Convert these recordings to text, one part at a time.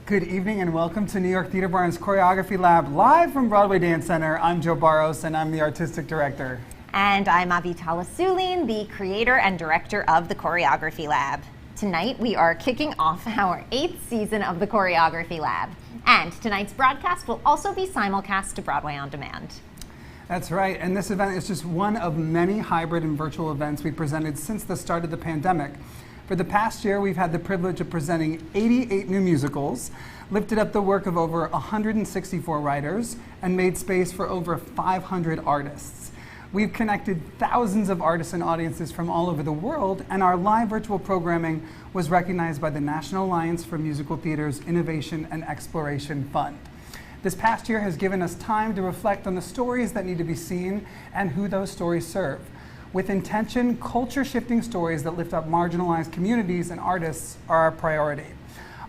Good evening and welcome to New York Theater Barn's Choreography Lab, live from Broadway Dance Center. I'm Joe Barros and I'm the artistic director. And I'm Avi Amon, the creator and director of the Choreography Lab. Tonight we are kicking off our 8th season of the Choreography Lab. And tonight's broadcast will also be simulcast to Broadway On Demand. That's right, and this event is just one of many hybrid and virtual events we presented since the start of the pandemic. For the past year, we've had the privilege of presenting 88 new musicals, lifted up the work of over 164 writers, and made space for over 500 artists. We've connected thousands of artists and audiences from all over the world, and our live virtual programming was recognized by the National Alliance for Musical Theater's Innovation and Exploration Fund. This past year has given us time to reflect on the stories that need to be seen and who those stories serve. With intention, culture-shifting stories that lift up marginalized communities and artists are our priority.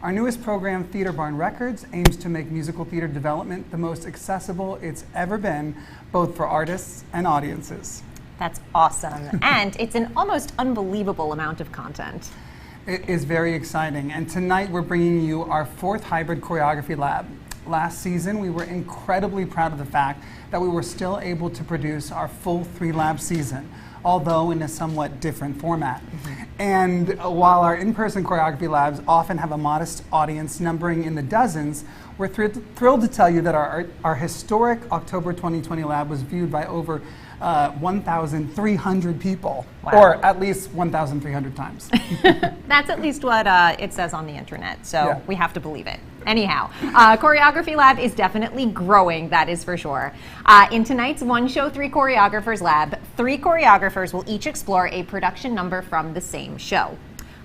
Our newest program, Theater Barn Records, aims to make musical theater development the most accessible it's ever been, both for artists and audiences. That's awesome. And it's an almost unbelievable amount of content. It is very exciting. And tonight we're bringing you our 4th hybrid choreography lab. Last season, we were incredibly proud of the fact that we were still able to produce our full 3-lab season, although in a somewhat different format. And while our in-person choreography labs often have a modest audience numbering in the dozens, we're thrilled to tell you that our historic October 2020 lab was viewed by over 1,300 people, wow. Or at least 1,300 times. That's at least what it says on the internet, so Yeah. We have to believe it. Anyhow, Choreography Lab is definitely growing, that is for sure. In tonight's One Show, Three Choreographers Lab, 3 choreographers will each explore a production number from the same show.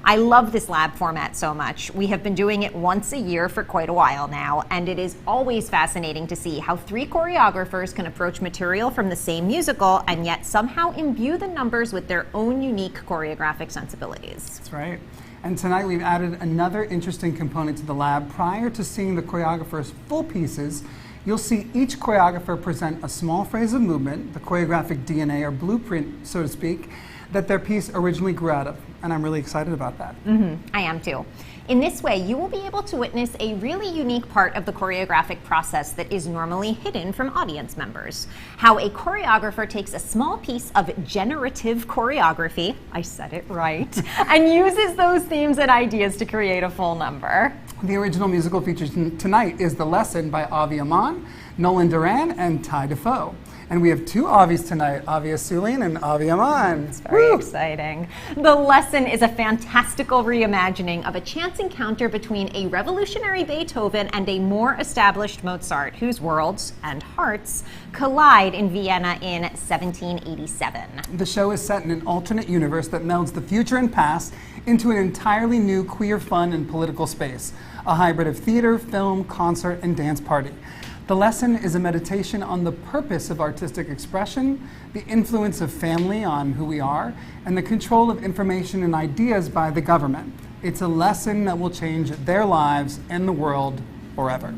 I love this lab format so much. We have been doing it once a year for quite a while now, and it is always fascinating to see how 3 choreographers can approach material from the same musical and yet somehow imbue the numbers with their own unique choreographic sensibilities. That's right. And tonight we've added another interesting component to the lab. Prior to seeing the choreographer's full pieces, you'll see each choreographer present a small phrase of movement, the choreographic DNA or blueprint, so to speak, that their piece originally grew out of. And I'm really excited about that. I am too. In this way, you will be able to witness a really unique part of the choreographic process that is normally hidden from audience members. How a choreographer takes a small piece of generative choreography, I said it right, and uses those themes and ideas to create a full number. The original musical featured tonight is The Lesson by Avi Amon, Nolan Doran, and Ty Defoe. And we have 2 Avis tonight, Avi and Avi Amon. It's very exciting. The Lesson is a fantastical reimagining of a chance encounter between a revolutionary Beethoven and a more established Mozart, whose worlds and hearts collide in Vienna in 1787. The show is set in an alternate universe that melds the future and past into an entirely new queer, fun, and political space, a hybrid of theater, film, concert, and dance party. The Lesson is a meditation on the purpose of artistic expression, the influence of family on who we are, and the control of information and ideas by the government. It's a lesson that will change their lives and the world forever.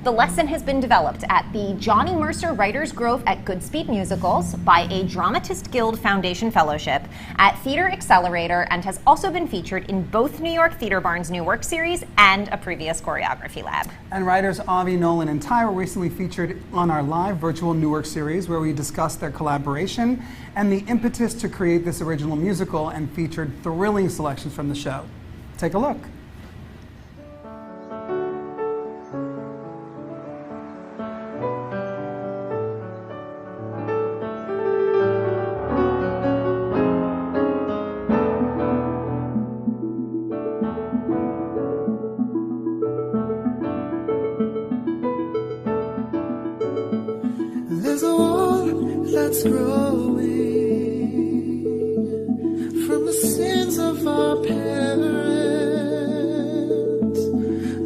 The Lesson has been developed at the Johnny Mercer Writers Grove at Goodspeed Musicals by a Dramatist Guild Foundation Fellowship at Theater Accelerator and has also been featured in both New York Theater Barn's New Work series and a previous Choreography Lab. And writers Avi, Nolan, and Ty were recently featured on our live virtual New Work series where we discussed their collaboration and the impetus to create this original musical and featured thrilling selections from the show. Take a look. There's a wall that's growing from the sins of our parents,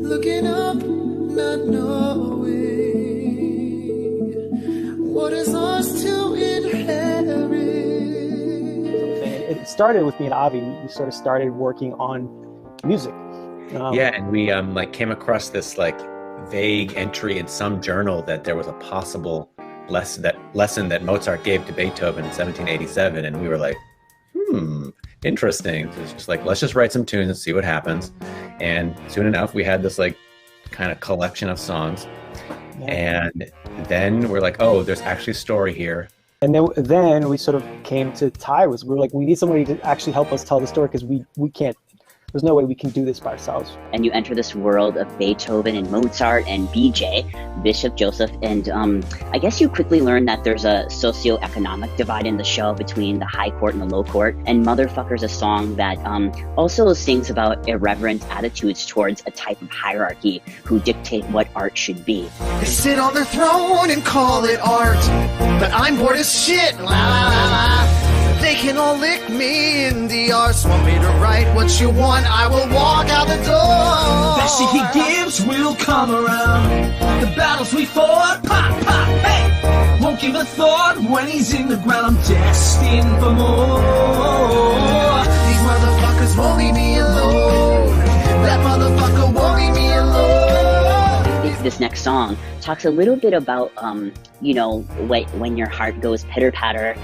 looking up, not knowing what is ours to inherit. It started with me and Avi. We sort of started working on music. Yeah, and we came across this vague entry in some journal that there was a possible lesson that Mozart gave to Beethoven in 1787, and we were like, interesting. It's just like, let's just write some tunes and see what happens. And soon enough, we had this kind of collection of songs. And then we're like, oh, there's actually a story here. And then we sort of came to Ty. We were like, we need somebody to actually help us tell the story because we can't. There's no way we can do this by ourselves. And you enter this world of Beethoven and Mozart and BJ, Bishop Joseph, and I guess you quickly learn that there's a socioeconomic divide in the show between the high court and the low court. And Motherfucker's a song that also sings about irreverent attitudes towards a type of hierarchy who dictate what art should be. They sit on their throne and call it art, but I'm bored as shit. La la la la. They can all lick me in the arse. Want me to write what you want, I will walk out the door. That shit he gives will come around. The battles we fought, pop, pop, hey! Won't give a thought when he's in the ground. I'm destined for more. These motherfuckers won't leave me alone. That motherfucker won't leave me alone. This next song talks a little bit about, you know, when your heart goes pitter-patter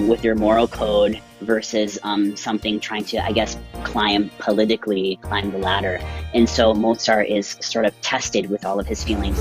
with your moral code versus something trying to, I guess, climb the ladder. And so Mozart is sort of tested with all of his feelings.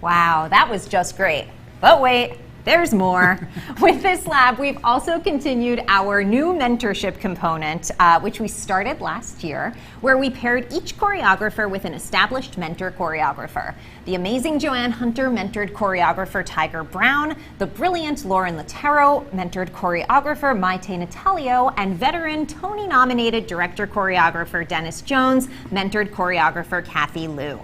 Wow, that was just great. But wait, there's more. With this lab, we've also continued our new mentorship component, which we started last year, where we paired each choreographer with an established mentor choreographer. The amazing JoAnn Hunter mentored choreographer Tiger Brown, the brilliant Lorin Latarro mentored choreographer Mayte Natalio, and veteran Tony-nominated director-choreographer Denis Jones mentored choreographer Kathy Liu.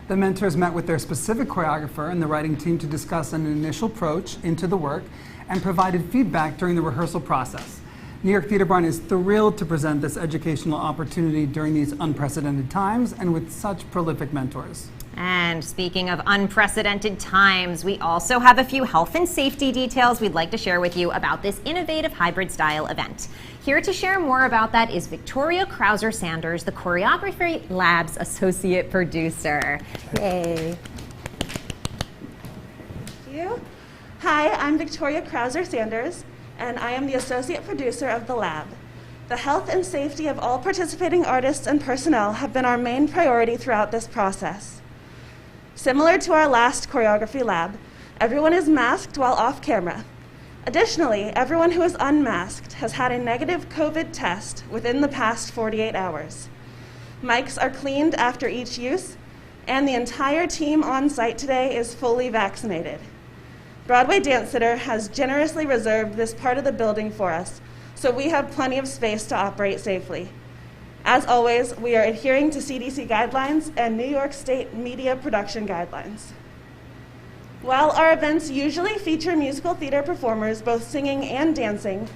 The mentors met with their specific choreographer and the writing team to discuss an initial approach into the work and provided feedback during the rehearsal process. New York Theater Barn is thrilled to present this educational opportunity during these unprecedented times and with such prolific mentors. And speaking of unprecedented times, we also have a few health and safety details we'd like to share with you about this innovative hybrid style event. Here to share more about that is Victoria Krauser Sanders, the Choreography Lab's associate producer. Yay. Thank you. Hi, I'm Victoria Krauser Sanders, and I am the associate producer of the lab. The health and safety of all participating artists and personnel have been our main priority throughout this process. Similar to our last Choreography Lab, everyone is masked while off camera. Additionally, everyone who is unmasked has had a negative COVID test within the past 48 hours. Mics are cleaned after each use, and the entire team on site today is fully vaccinated. Broadway Dance Center has generously reserved this part of the building for us, so we have plenty of space to operate safely. As always, we are adhering to CDC guidelines and New York State media production guidelines. While our events usually feature musical theater performers both singing and dancing,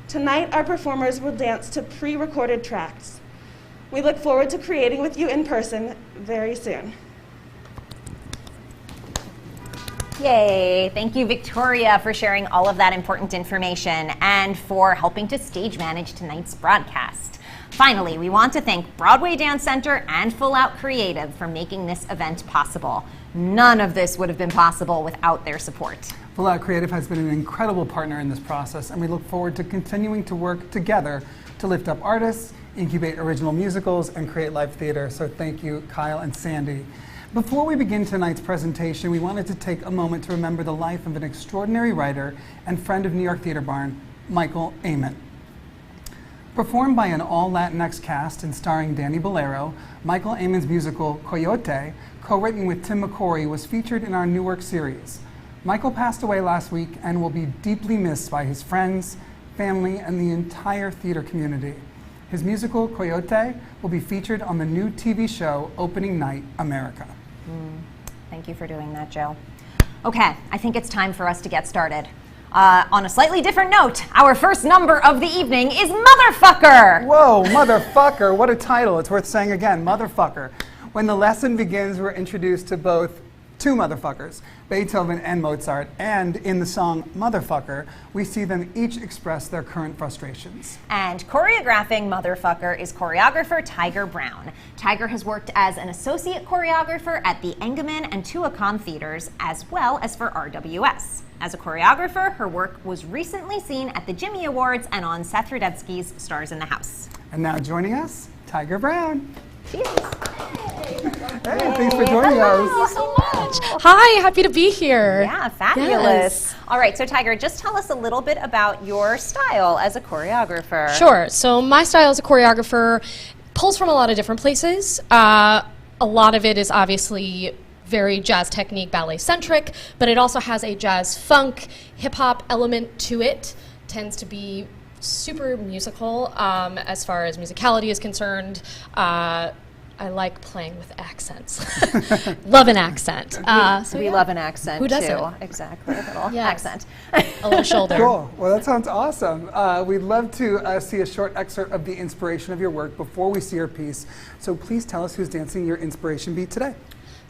tonight our performers will dance to pre-recorded tracks. We look forward to creating with you in person very soon. Yay! Thank you, Victoria, for sharing all of that important information and for helping to stage manage tonight's broadcast. Finally, we want to thank Broadway Dance Center and Full Out Creative for making this event possible. None of this would have been possible without their support. Full Out Creative has been an incredible partner in this process, and we look forward to continuing to work together to lift up artists, incubate original musicals, and create live theater. So thank you, Kyle and Sandy. Before we begin tonight's presentation, we wanted to take a moment to remember the life of an extraordinary writer and friend of New York Theater Barn, Mayte Amon. Performed by an all-Latinx cast and starring Danny Bolero, Mayte Amon's musical Coyote, co-written with Tim McCory, was featured in our Newark series. Michael passed away last week and will be deeply missed by his friends, family, and the entire theater community. His musical Coyote will be featured on the new TV show Opening Night America. Thank you for doing that, Joe. Okay, I think it's time for us to get started. On a slightly different note, our first number of the evening is Motherfucker! Whoa, Motherfucker, what a title. It's worth saying again, Motherfucker. When the lesson begins, we're introduced to both two motherfuckers, Beethoven and Mozart, and in the song Motherfucker, we see them each express their current frustrations. And choreographing Motherfucker is choreographer Tiger Brown. Tiger has worked as an associate choreographer at the Engelman and Tuacahn theaters, as well as for RWS. As a choreographer, her work was recently seen at the Jimmy Awards and on Seth Rudetsky's Stars in the House. And now joining us, Tiger Brown. Cheers. Hey, thanks for joining us. Thank you so much. Hi, happy to be here. Yeah, fabulous. Yes. All right, so Tiger, just tell us a little bit about your style as a choreographer. Sure. So my style as a choreographer pulls from a lot of different places. A lot of it is obviously very jazz technique, ballet centric, but it also has a jazz funk, hip hop element to it. Tends to be super musical as far as musicality is concerned. I like playing with accents. Love an accent. We love an accent Who doesn't? too. Exactly, a little Yes. accent. A little shoulder. Cool. Well, that sounds awesome. We'd love to see a short excerpt of the inspiration of your work before we see your piece. So please tell us who's dancing your inspiration beat today.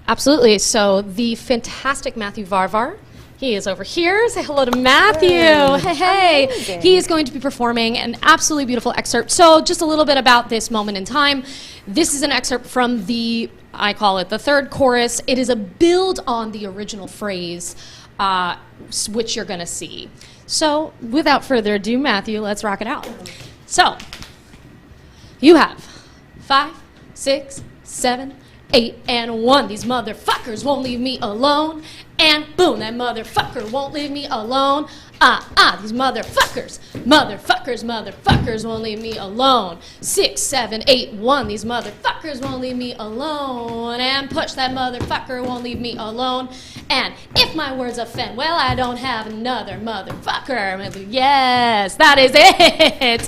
Absolutely. So the fantastic Matthew Varvar. He is over here. Say hello to Matthew. Hey. Amazing. He is going to be performing an absolutely beautiful excerpt. So just a little bit about this moment in time. This is an excerpt from I call it the third chorus. It is a build on the original phrase, which you're going to see. So without further ado, Matthew, let's rock it out. So you have 5, 6, 7, 8, and 1. These motherfuckers won't leave me alone. And boom, that motherfucker won't leave me alone. These motherfuckers won't leave me alone. 6, 7, 8, 1. These motherfuckers won't leave me alone. And push, that motherfucker won't leave me alone. And if my words offend, well, I don't have another motherfucker. Yes, that is it.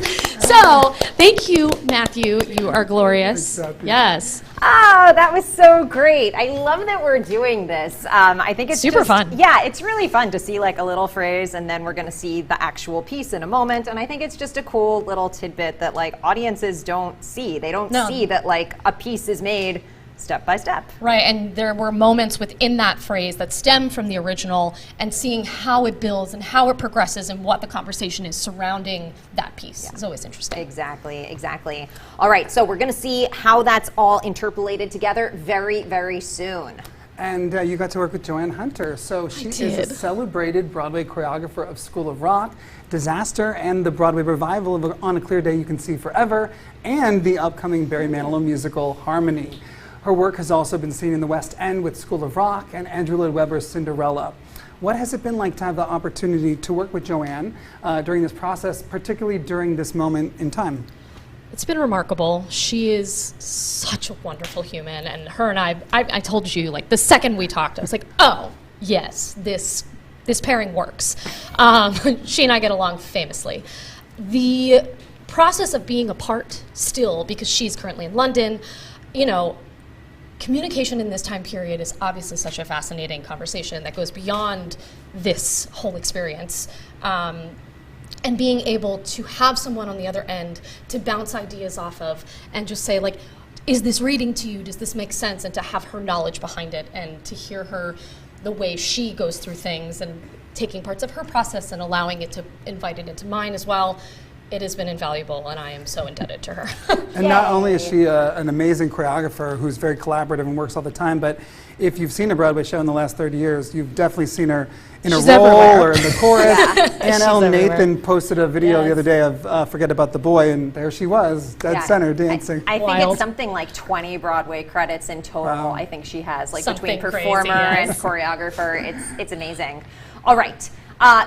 So, thank you, Matthew. You are glorious. Exactly. Yes. Oh, that was so great. I love that we're doing this. I think it's Super fun. Yeah, it's really fun to see like a little phrase and then we're going to see the actual piece in a moment. And I think it's just a cool little tidbit that like audiences don't see. They don't see that like a piece is made step by step. Right, and there were moments within that phrase that stem from the original and seeing how it builds and how it progresses and what the conversation is surrounding that piece is always interesting. Exactly, exactly. All right, so we're going to see how that's all interpolated together very, very soon. And you got to work with JoAnn Hunter. So she is a did. celebrated Broadway choreographer of School of Rock, Disaster, and the Broadway revival of On a Clear Day You Can See Forever, and the upcoming Barry Manilow musical, Harmony. Her work has also been seen in the West End with School of Rock and Andrew Lloyd Webber's Cinderella. What has it been like to have the opportunity to work with JoAnn during this process, particularly during this moment in time? It's been remarkable. She is such a wonderful human, and her and I told you, like, the second we talked, I was like, oh, yes, this pairing works. She and I get along famously. The process of being apart still, because she's currently in London, you know, communication in this time period is obviously such a fascinating conversation that goes beyond this whole experience. And being able to have someone on the other end to bounce ideas off of and just say, like, is this reading to you? Does this make sense? And to have her knowledge behind it and to hear her, the way she goes through things and taking parts of her process and allowing it to invite it into mine as well. It has been invaluable, and I am so indebted to her. And not only is she an amazing choreographer who's very collaborative and works all the time, but if you've seen a Broadway show in the last 30 years, you've definitely seen her in She's a role everywhere. or in the chorus. She's Ellen everywhere. Nathan posted a video the Yes. other day of Forget About the Boy, and there she was, dead center, dancing. I think Wild. it's something like 20 Broadway credits in total. Wow. I think she has, like Something between crazy, performer and yes. choreographer. It's amazing. All right.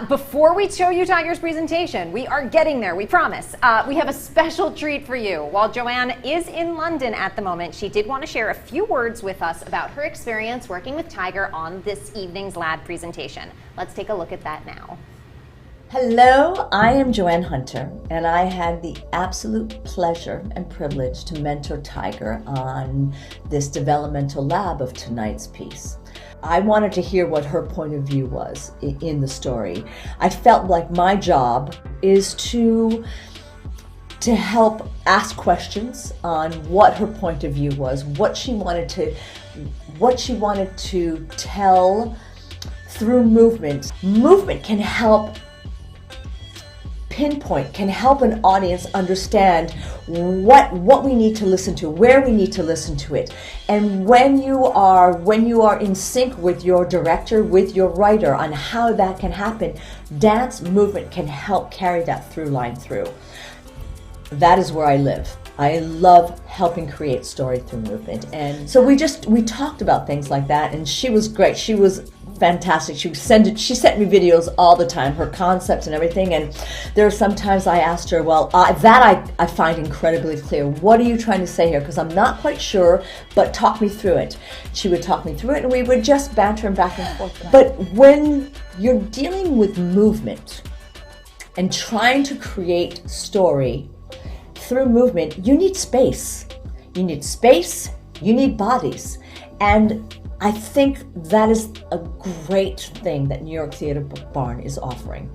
Before we show you Tiger's presentation, we are getting there, we promise. We have a special treat for you. While JoAnn is in London at the moment, she did want to share a few words with us about her experience working with Tiger on this evening's lab presentation. Let's take a look at that now. Hello, I am JoAnn Hunter, and I had the absolute pleasure and privilege to mentor Tiger on this developmental lab of tonight's piece. I wanted to hear what her point of view was in the story. I felt like my job is to help ask questions on what her point of view was, what she wanted to what she wanted to tell through movement. Movement can help pinpoint, can help an audience understand what we need to listen to, where we need to listen to it. And when you are in sync with your director, with your writer on how that can happen, dance movement can help carry that through line through. That is where I live. I love helping create story through movement. And so we talked about things like that, and she was great. She was fantastic. She sent me videos all the time, her concepts and everything. And there are sometimes I asked her, well, I find incredibly clear. What are you trying to say here? Because I'm not quite sure, but talk me through it. She would talk me through it, and we would just banter and back and forth. But when you're dealing with movement and trying to create story through movement, you need space. You need space, you need bodies. And I think that is a great thing that New York Theater Barn is offering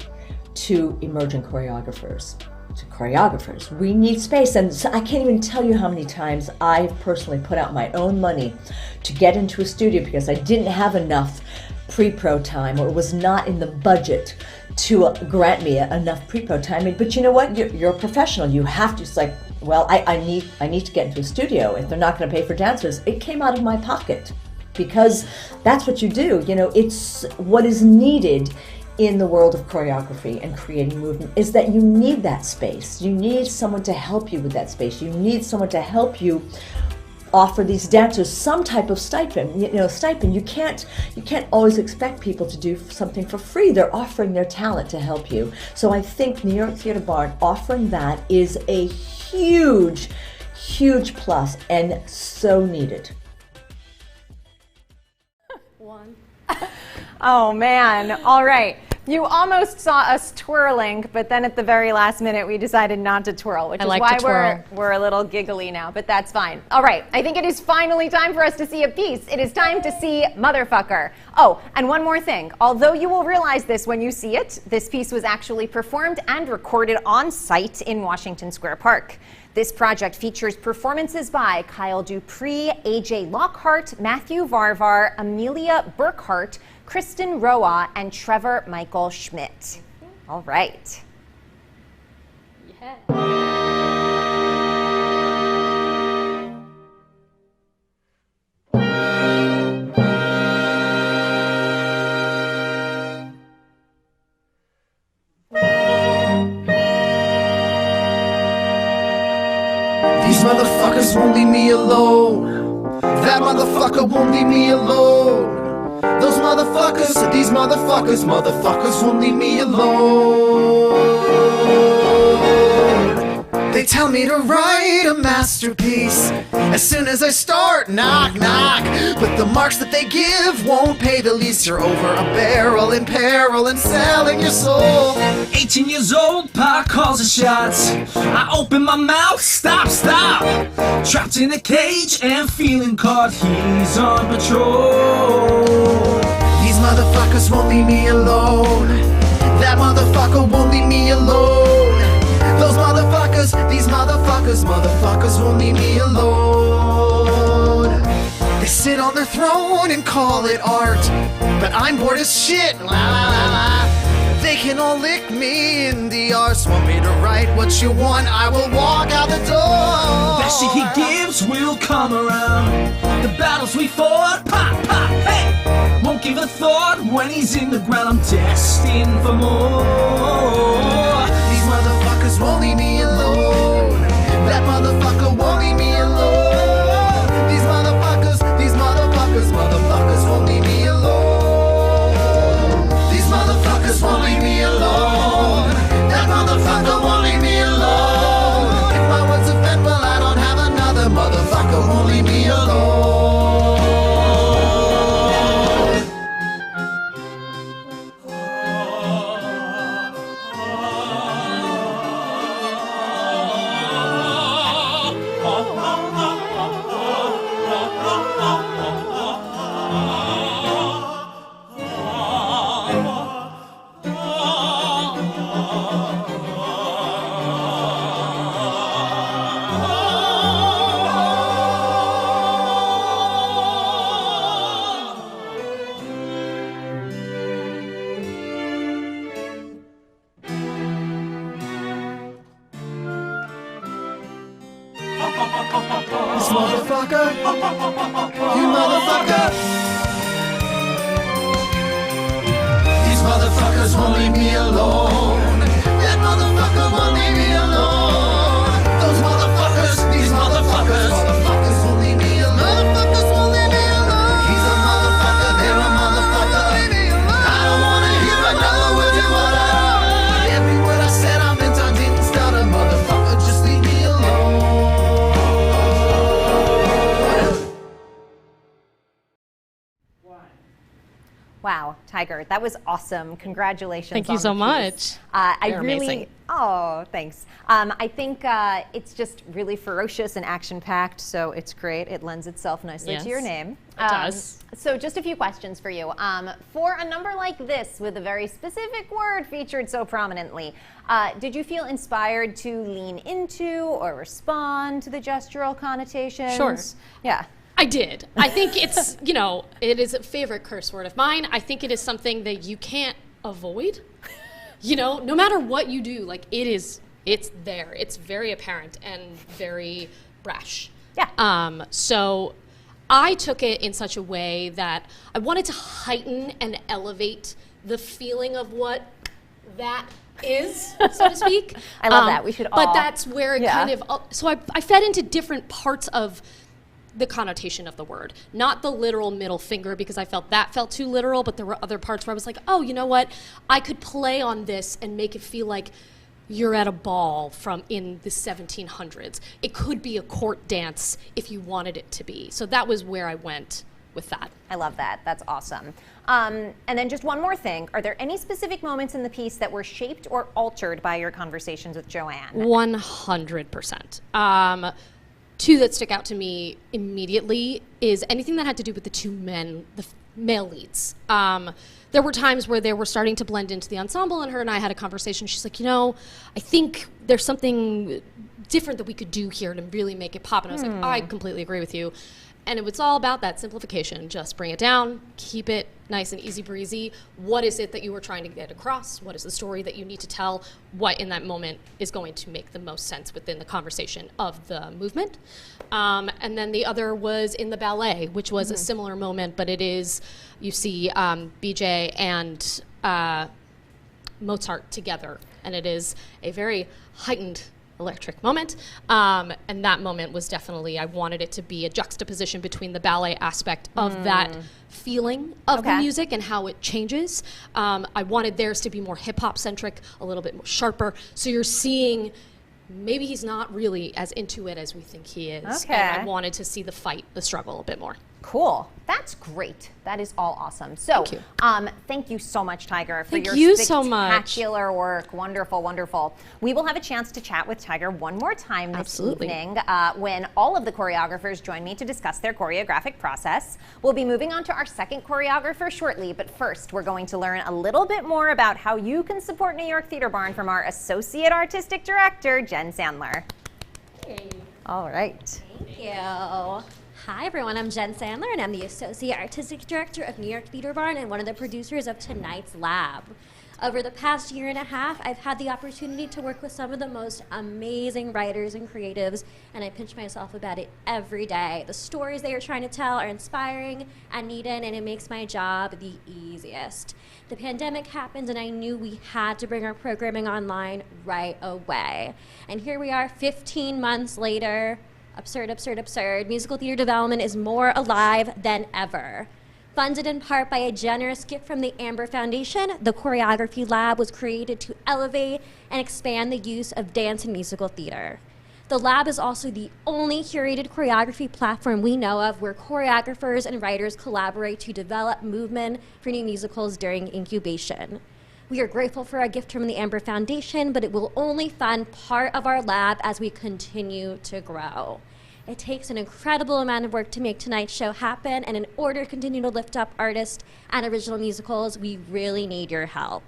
to emerging choreographers. To choreographers, we need space. And so I can't even tell you how many times I've personally put out my own money to get into a studio because I didn't have enough pre-pro time, or it was not in the budget to grant me enough pre-pro time. But you know what? You're a professional. You have to. It's like, well, I need to get into a studio. If they're not going to pay for dancers, it came out of my pocket, because that's what you do. You know, it's what is needed in the world of choreography and creating movement is that you need that space. You need someone to help you with that space. You need someone to help you offer these dancers some type of stipend. You can't always expect people to do something for free. They're offering their talent to help you. So I think New York Theater Barn offering that is a huge, huge plus and so needed. Oh man, all right. You almost saw us twirling, but then at the very last minute we decided not to twirl, which is why we're a little giggly now, but that's fine. All right, I think it is finally time for us to see a piece. It is time to see Motherfucker. Oh, and one more thing. Although you will realize this when you see it, this piece was actually performed and recorded on site in Washington Square Park. This project features performances by Kyle Dupree, AJ Lockhart, Matthew Varvar, Amelia Burkhart, Kristen Roa, and Trevor Michael Schmidt. All right. Yeah. These motherfuckers won't leave me alone. That motherfucker won't leave me alone. Those motherfuckers, these motherfuckers won't leave me alone. They tell me to write a masterpiece as soon as I start, knock, knock. But the marks that they give won't pay the least. You're over a barrel, in peril, and selling your soul. 18 years old, Pa calls the shots. I open my mouth, stop. Trapped in a cage and feeling caught, he's on patrol. These motherfuckers won't leave me alone. That motherfucker won't leave me alone. Those motherfuckers, these motherfuckers won't leave me alone. They sit on their throne and call it art, but I'm bored as shit, la la la la. They can all lick me in the arse. Want me to write what you want, I will walk out the door. That shit he gives will come around. The battles we fought, pop, hey. Won't give a thought when he's in the ground. I'm destined for more. These motherfuckers won't leave me alone. That motherfucker won't leave me alone. These motherfuckers won't leave me alone. These motherfuckers won't leave me alone. That motherfucker won't leave me alone. If my words offend, well, I don't have another. Motherfucker won't leave me alone. motherfucker. You motherfucker. These motherfuckers won't leave me alone. That motherfucker won't leave me alone. Those motherfuckers, these motherfuckers. Motherfuckers won't leave me alone. Motherfuckers won't leave me alone. He's a motherfucker, they're a motherfucker. I don't wanna hear another word you utter. Every word I said I meant, I didn't stutter. Motherfucker, just leave me alone. Wow, Tiger, that was awesome. Congratulations. Thank you on so the much. piece. I You're really, amazing. oh, thanks. I think it's just really ferocious and action-packed, so it's great. It lends itself nicely to your Yes, name. it does. So just a few questions for you. For a number like this, with a very specific word featured so prominently, did you feel inspired to lean into or respond to the gestural connotations? Sure. Yeah. I did. I think it's, you know, it is a favorite curse word of mine. I think it is something that you can't avoid. You know, no matter what you do, like it's there. It's very apparent and very brash. Yeah. So I took it in such a way that I wanted to heighten and elevate the feeling of what that is, so to speak. I love that. We should all. But that's where it kind of, so I fed into different parts of the connotation of the word, not the literal middle finger, because I felt that felt too literal, but there were other parts where I was like, oh, you know what? I could play on this and make it feel like you're at a ball from in the 1700s. It could be a court dance if you wanted it to be. So that was where I went with that. I love that. That's awesome. And then just one more thing. Are there any specific moments in the piece that were shaped or altered by your conversations with JoAnn? 100%. Two that stick out to me immediately is anything that had to do with the two men, the male leads. There were times where they were starting to blend into the ensemble, and her and I had a conversation. She's like, you know, I think there's something different that we could do here to really make it pop. And I was like, I completely agree with you. And it was all about that simplification. Just bring it down, keep it nice and easy breezy. What is it that you were trying to get across? What is the story that you need to tell? What in that moment is going to make the most sense within the conversation of the movement? And then the other was in the ballet, which was a similar moment, but it is, you see BJ and Mozart together, and it is a very heightened electric moment, and that moment was definitely, I wanted it to be a juxtaposition between the ballet aspect of that feeling of the music and how it changes. I wanted theirs to be more hip-hop centric, a little bit more sharper, so you're seeing maybe he's not really as into it as we think he is. Okay. And I wanted to see the fight, the struggle a bit more. Cool. That's great. That is all awesome. So, thank you so much, Tiger, for your spectacular work. Wonderful, wonderful. We will have a chance to chat with Tiger one more time this evening when all of the choreographers join me to discuss their choreographic process. We'll be moving on to our second choreographer shortly, but first we're going to learn a little bit more about how you can support New York Theater Barn from our Associate Artistic Director, Jen Sandler. Hey. All right. Thank you. Hi everyone, I'm Jen Sandler and I'm the Associate Artistic Director of New York Theater Barn and one of the producers of tonight's lab. Over the past year and a half, I've had the opportunity to work with some of the most amazing writers and creatives, and I pinch myself about it every day. The stories they are trying to tell are inspiring and needed, and it makes my job the easiest. The pandemic happened and I knew we had to bring our programming online right away. And here we are 15 months later. Absurd, absurd, absurd. Musical theater development is more alive than ever. Funded in part by a generous gift from the Amber Foundation, the Choreography Lab was created to elevate and expand the use of dance and musical theater. The lab is also the only curated choreography platform we know of where choreographers and writers collaborate to develop movement for new musicals during incubation. We are grateful for our gift from the Amber Foundation, but it will only fund part of our lab as we continue to grow. It takes an incredible amount of work to make tonight's show happen, and in order to continue to lift up artists and original musicals, we really need your help.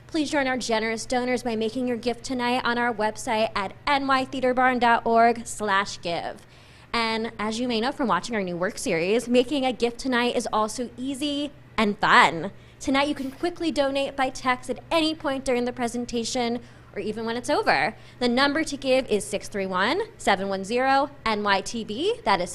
Please join our generous donors by making your gift tonight on our website at nytheaterbarn.org/give. And as you may know from watching our new work series, making a gift tonight is also easy and fun. Tonight you can quickly donate by text at any point during the presentation, or even when it's over. The number to give is 631-710-NYTB. That is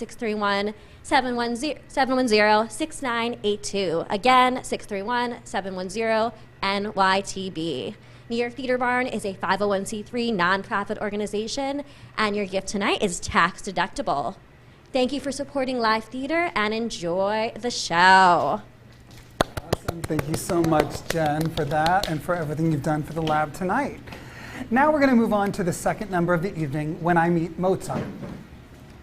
631-710-6982. Again, 631-710-NYTB. New York Theater Barn is a 501c3 nonprofit organization, and your gift tonight is tax deductible. Thank you for supporting live theater, and enjoy the show. Awesome. Thank you so much, Jen, for that and for everything you've done for the lab tonight. Now we're going to move on to the second number of the evening, When I Meet Mozart.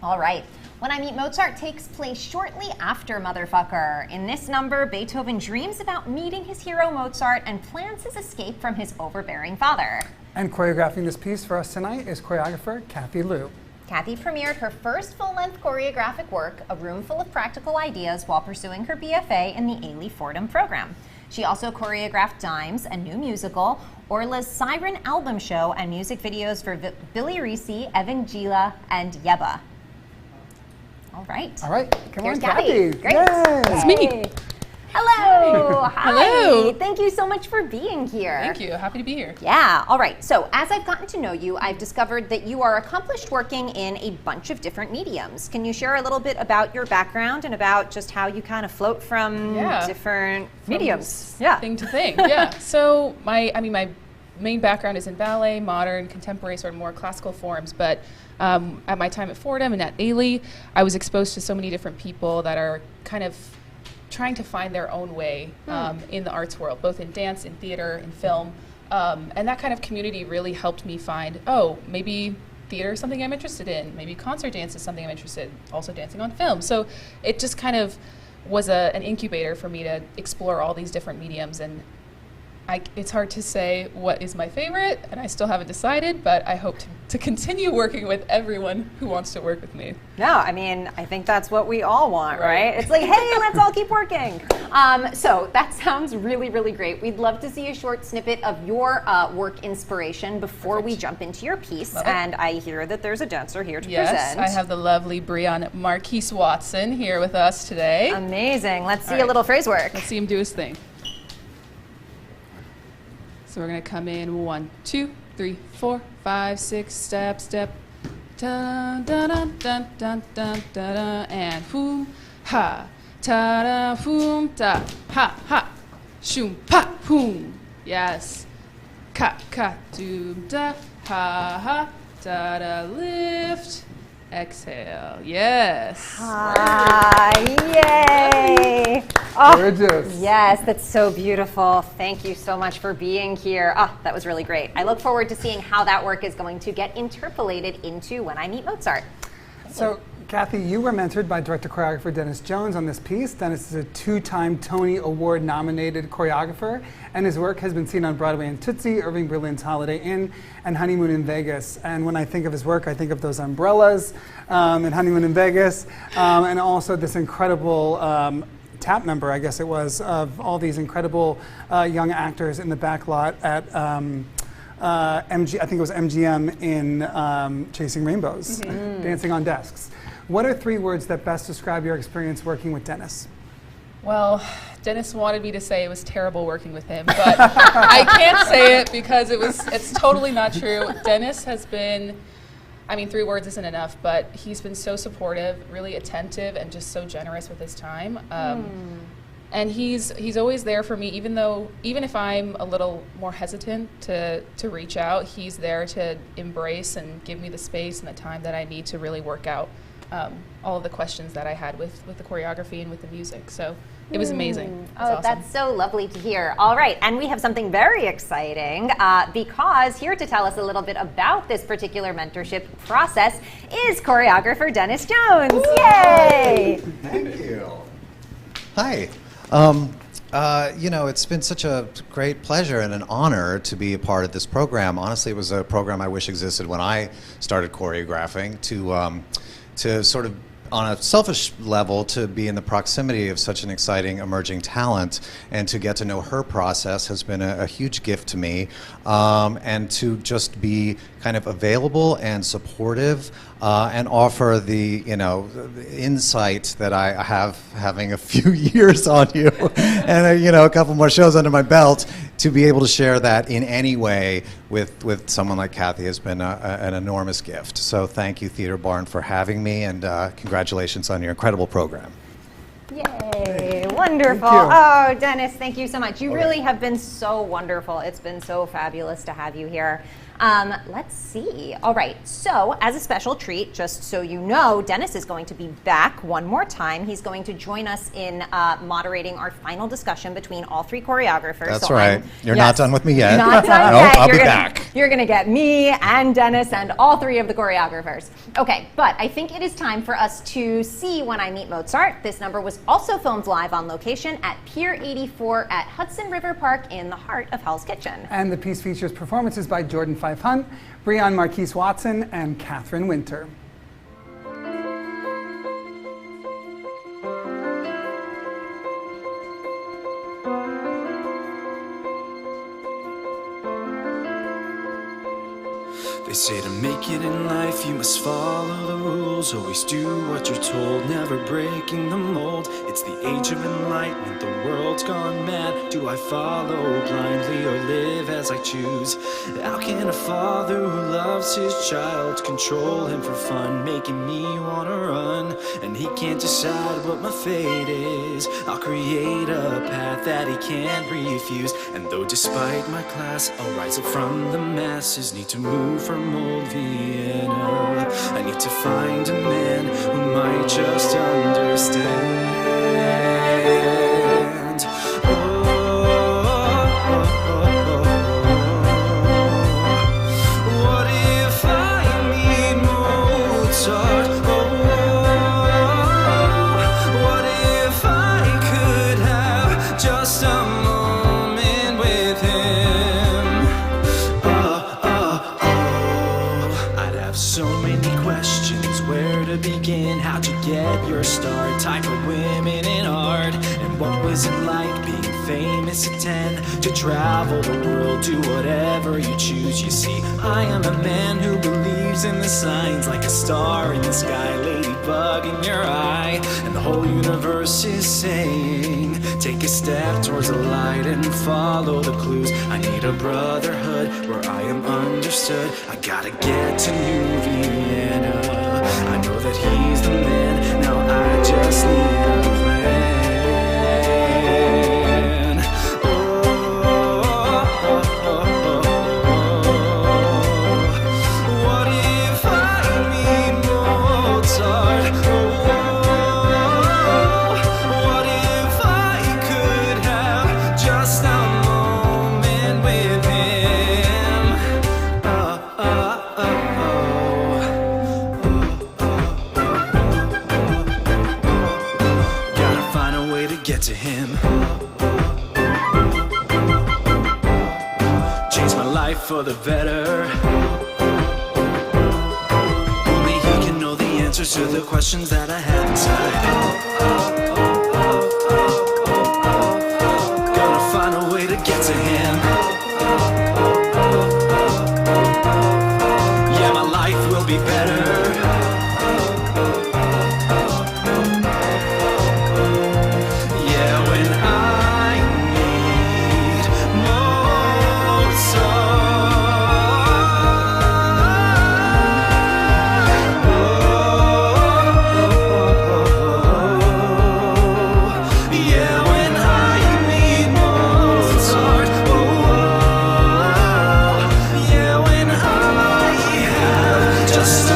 All right. When I Meet Mozart takes place shortly after Motherfucker. In this number, Beethoven dreams about meeting his hero Mozart and plans his escape from his overbearing father. And choreographing this piece for us tonight is choreographer Kathy Liu. Kathy premiered her first full-length choreographic work, A Room Full of Practical Ideas, while pursuing her BFA in the Ailey Fordham program. She also choreographed Dimes, a new musical, Orla's Siren album show, and music videos for Billy Risi, Evangela, and Yeba. All right. All right. Come Here's on, Kathy. Kathy. Great. Yay. It's me. Hello. Hi. Hello. Thank you so much for being here. Thank you. Happy to be here. Yeah. All right. So as I've gotten to know you, I've discovered that you are accomplished working in a bunch of different mediums. Can you share a little bit about your background and about just how you kind of float from different mediums? Thing to thing. Yeah. So my main background is in ballet, modern, contemporary, sort of more classical forms, but at my time at Fordham and at Ailey, I was exposed to so many different people that are kind of trying to find their own way in the arts world, both in dance, in theater, in film. And that kind of community really helped me find, maybe theater is something I'm interested in. Maybe concert dance is something I'm interested in. Also dancing on film. So it just kind of was an incubator for me to explore all these different mediums. And it's hard to say what is my favorite, and I still haven't decided, but I hope to continue working with everyone who wants to work with me. No, I mean, I think that's what we all want, right? It's like, hey, let's all keep working. So that sounds really, really great. We'd love to see a short snippet of your work inspiration before we jump into your piece. And I hear that there's a dancer here to present. Yes, I have the lovely Brianna Marquis Watson here with us today. Amazing. Let's see a little phrase work. Let's see him do his thing. So we're gonna come in 1, 2, 3, 4, 5, 6, step, step, dun dun dun dun dun dun dun, and boom, ha, ta da, boom, da, ha, ha, shoom, pa, boom. Yes, ka, doom, da, ha, ha, da da, lift. Exhale. Yes. Yay. Oh, gorgeous. Yes, that's so beautiful. Thank you so much for being here. Oh, that was really great. I look forward to seeing how that work is going to get interpolated into When I Meet Mozart. So, Kathy, you were mentored by director choreographer Denis Jones on this piece. Denis is a 2-time Tony Award nominated choreographer, and his work has been seen on Broadway in Tootsie, Irving Berlin's Holiday Inn, and Honeymoon in Vegas. And when I think of his work, I think of those umbrellas in Honeymoon in Vegas, and also this incredible tap number, I guess it was, of all these incredible young actors in the back lot at I think it was MGM in Chasing Rainbows, dancing on desks. What are 3 words that best describe your experience working with Denis? Well, Denis wanted me to say it was terrible working with him, but I can't say it because it's totally not true. Denis has been, 3 words isn't enough, but he's been so supportive, really attentive, and just so generous with his time. And he's always there for me, even if I'm a little more hesitant to reach out, he's there to embrace and give me the space and the time that I need to really work out all of the questions that I had with the choreography and with the music. So it was amazing. Awesome. That's so lovely to hear. All right, and we have something very exciting because here to tell us a little bit about this particular mentorship process is choreographer Denis Jones. Woo! Yay! Thank you. Hi. It's been such a great pleasure and an honor to be a part of this program. Honestly, it was a program I wish existed when I started choreographing to sort of, on a selfish level, to be in the proximity of such an exciting emerging talent and to get to know her process has been a huge gift to me, and to just be kind of available and supportive and offer the insight that I have having a few years on you and a couple more shows under my belt, to be able to share that in any way with someone like Kathy has been an enormous gift. So thank you, Theater Barn, for having me, and congratulations on your incredible program. Yay, wonderful. Thank you. Oh, Denis, thank you so much. You really have been so wonderful. It's been so fabulous to have you here. Let's see. All right, so as a special treat, just so you know, Denis is going to be back one more time. He's going to join us in moderating our final discussion between all three choreographers. That's so right. You're not done with me yet. Not done No, yet. I'll be back. You're going to get me and Denis and all three of the choreographers. Okay, but I think it is time for us to see When I Meet Mozart. This number was also filmed live on location at Pier 84 at Hudson River Park in the heart of Hell's Kitchen. And the piece features performances by Jordan Fife Hunt, Brianna Marquis Watson, and Catherine Winter. They say to make it in life you must follow the rules. Always do what you're told, never breaking the mold. It's the age of enlightenment, the world's gone mad. Do I follow blindly or live as I choose? How can a father who loves his child control him for fun, making me wanna run? And he can't decide what my fate is. I'll create a path that he can't refuse. And though despite my class I'll rise up from the masses, need to move from old Vienna. I need to find a man who might just understand. What if I meet Mozart? What if I could have just a moment with him? I'd have so many questions. Where to begin? How'd you get your start? Type of women in art. And what was it like being famous at 10? To travel the world, do whatever you choose. You see, I am a man who believes in the signs, like a star in the sky, ladybug in your eye. And the whole universe is saying, take a step towards the light and follow the clues. I need a brotherhood where I am understood. I gotta get to New Vienna. I know that he's the man. Now I just need a plan. What if I meet Mozart? What if I could have just a moment with him? Gotta find a way to get to him. Change my life for the better. Only he can know the answers to the questions that I have inside. Gonna find a way to get to him. Yeah, my life will be better. Yeah, when I meet Mozart. Yeah, when I meet Mozart. Yeah, when I have just a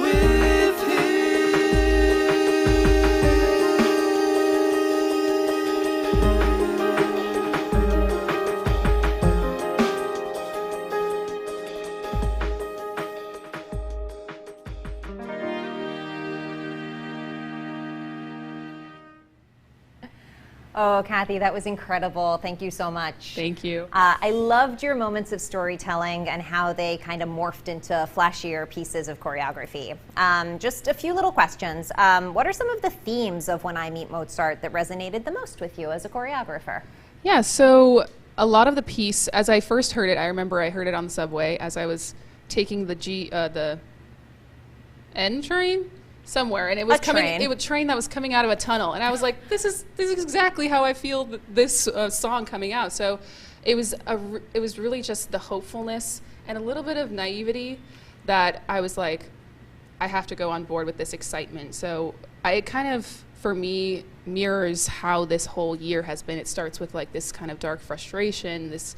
with Oh, Kathy, that was incredible. Thank you so much. Thank you. I loved your moments of storytelling and how they kind of morphed into flashier pieces of choreography. Just a few little questions. What are some of the themes of When I Meet Mozart that resonated the most with you as a choreographer? Yeah, so a lot of the piece, as I first heard it, I remember I heard it on the subway as I was taking the N train somewhere, and it was coming. It was a train that was coming out of a tunnel, and I was like, "This is exactly how I feel this song coming out." So, it was really just the hopefulness and a little bit of naivety that I was like, I have to go on board with this excitement. So, it kind of, for me, mirrors how this whole year has been. It starts with like this kind of dark frustration, this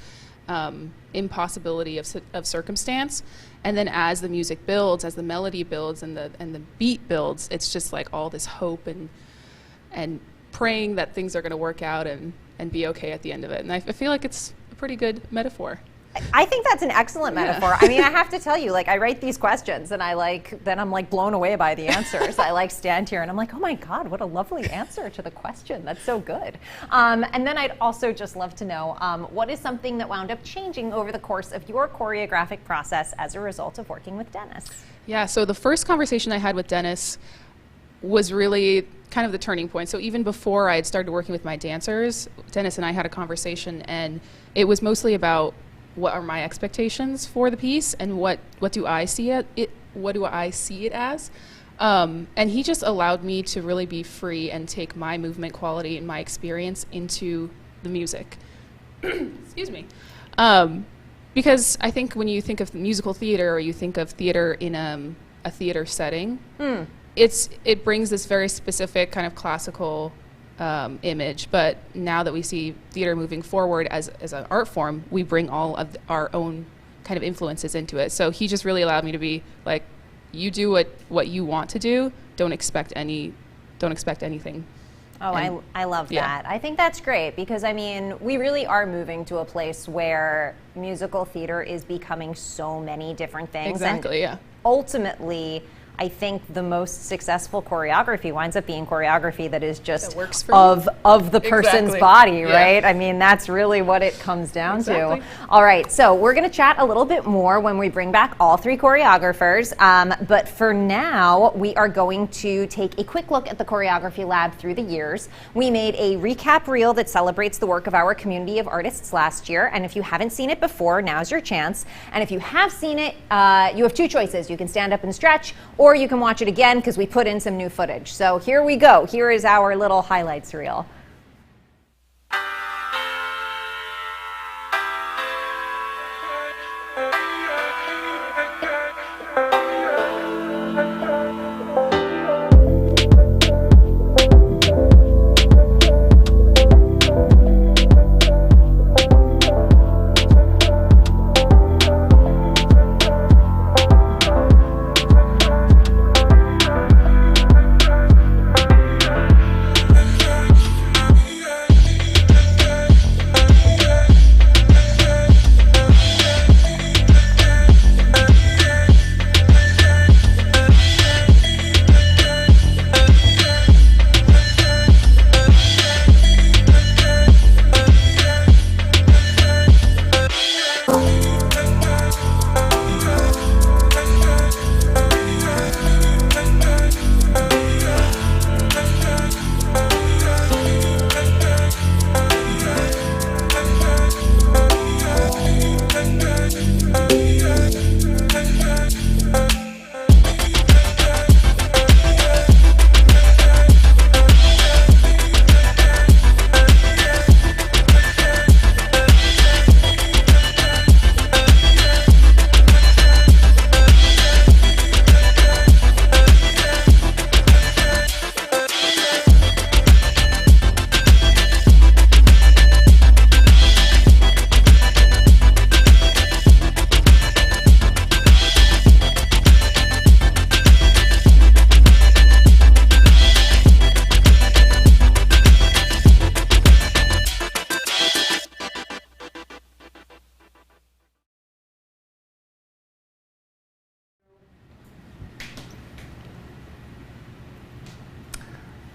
impossibility of circumstance, and then as the music builds, as the melody builds, and the beat builds, it's just like all this hope and praying that things are going to work out and be okay at the end of it. And I feel like it's a pretty good metaphor. I think that's an excellent metaphor. I mean, I have to tell you, like, I write these questions and then I'm like blown away by the answers. I like stand here and I'm like, oh my God, what a lovely answer to the question. That's so good. And then I'd also just love to know, what is something that wound up changing over the course of your choreographic process as a result of working with Denis? Yeah, so the first conversation I had with Denis was really kind of the turning point. So even before I had started working with my dancers, Denis and I had a conversation, and it was mostly about what are my expectations for the piece and what do I see it as, and he just allowed me to really be free and take my movement quality and my experience into the music. Excuse me. Because I think when you think of musical theater, or you think of theater in a theater setting, it brings this very specific kind of classical image, but now that we see theater moving forward as an art form, we bring all of our own kind of influences into it. So he just really allowed me to be like, you do what you want to do. Don't expect anything. Oh, I love that. I think that's great because, I mean, we really are moving to a place where musical theater is becoming so many different things. Exactly, and ultimately, I think the most successful choreography winds up being choreography that is just of the person's body, right? I mean, that's really what it comes down to. All right, so we're going to chat a little bit more when we bring back all three choreographers. But for now, we are going to take a quick look at the Choreography Lab through the years. We made a recap reel that celebrates the work of our community of artists last year. And if you haven't seen it before, now's your chance. And if you have seen it, you have two choices. You can stand up and stretch, or you can watch it again because we put in some new footage. So here we go. Here is our little highlights reel.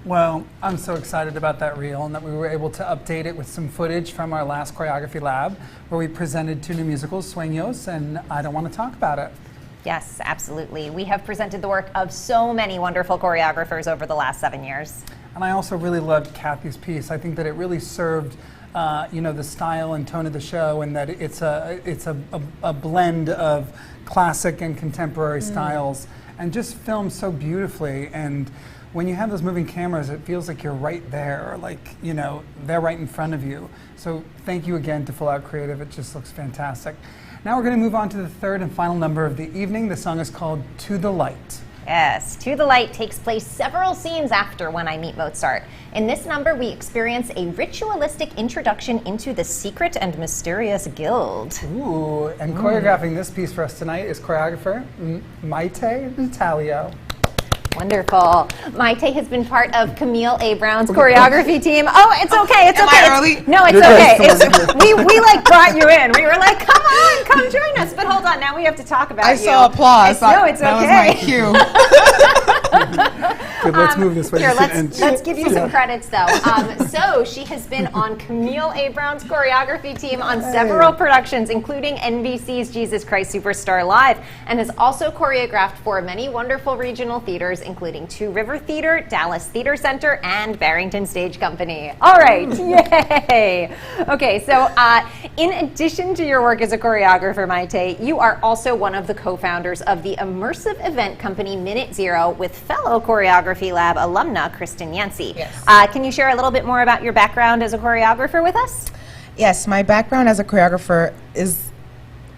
Well, I'm so excited about that reel and that we were able to update it with some footage from our last Choreography Lab where we presented two new musicals, Sueños and I Don't Want to Talk About It. Yes, absolutely. We have presented the work of so many wonderful choreographers over the last 7 years. And I also really loved Kathy's piece. I think that it really served you know, the style and tone of the show, and that it's a blend of classic and contemporary styles, and just filmed so beautifully. And when you have those moving cameras, it feels like you're right there, like, you know, they're right in front of you. So thank you again to Full Out Creative. It just looks fantastic. Now we're going to move on to the third and final number of the evening. The song is called To the Light. Yes, To the Light takes place several scenes after When I Meet Mozart. In this number, we experience a ritualistic introduction into the secret and mysterious guild. Ooh, and choreographing this piece for us tonight is choreographer Mayte Natalio. Wonderful. Mayte has been part of Camille A. Brown's choreography team. Oh, it's okay. It's okay. Am I early? No, it's okay. We like brought you in. We were like, come on, come join us. But hold on, now we have to talk about you. I saw applause. No, it's okay. That was my cue. Good, let's move this way. Here, let's give you some credits, though. So she has been on Camille A. Brown's choreography team on several productions, including NBC's Jesus Christ Superstar Live, and has also choreographed for many wonderful regional theaters, including Two River Theater, Dallas Theater Center, and Barrington Stage Company. All right, yay! Okay, so in addition to your work as a choreographer, Mayte, you are also one of the co-founders of the immersive event company Minute Zero with fellow Choreography Lab alumna Kristen Yancey. Yes. Can you share a little bit more about your background as a choreographer with us? Yes, my background as a choreographer is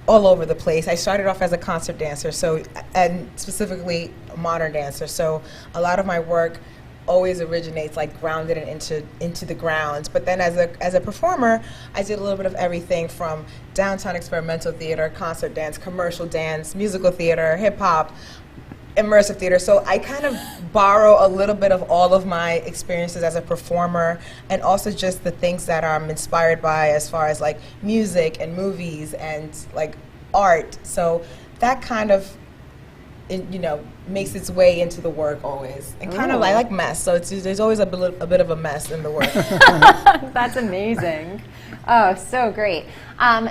all over the place. I started off as a concert dancer, and specifically a modern dancer. So a lot of my work always originates like grounded and into the grounds. But then as a performer, I did a little bit of everything from downtown experimental theater, concert dance, commercial dance, musical theater, hip hop, immersive theater. So I kind of borrow a little bit of all of my experiences as a performer, and also just the things that I'm inspired by as far as like music and movies and like art. So that kind of, you know, makes its way into the work always. And kind of I like mess, so there's always a bit of a mess in the work. That's amazing. Oh, so great.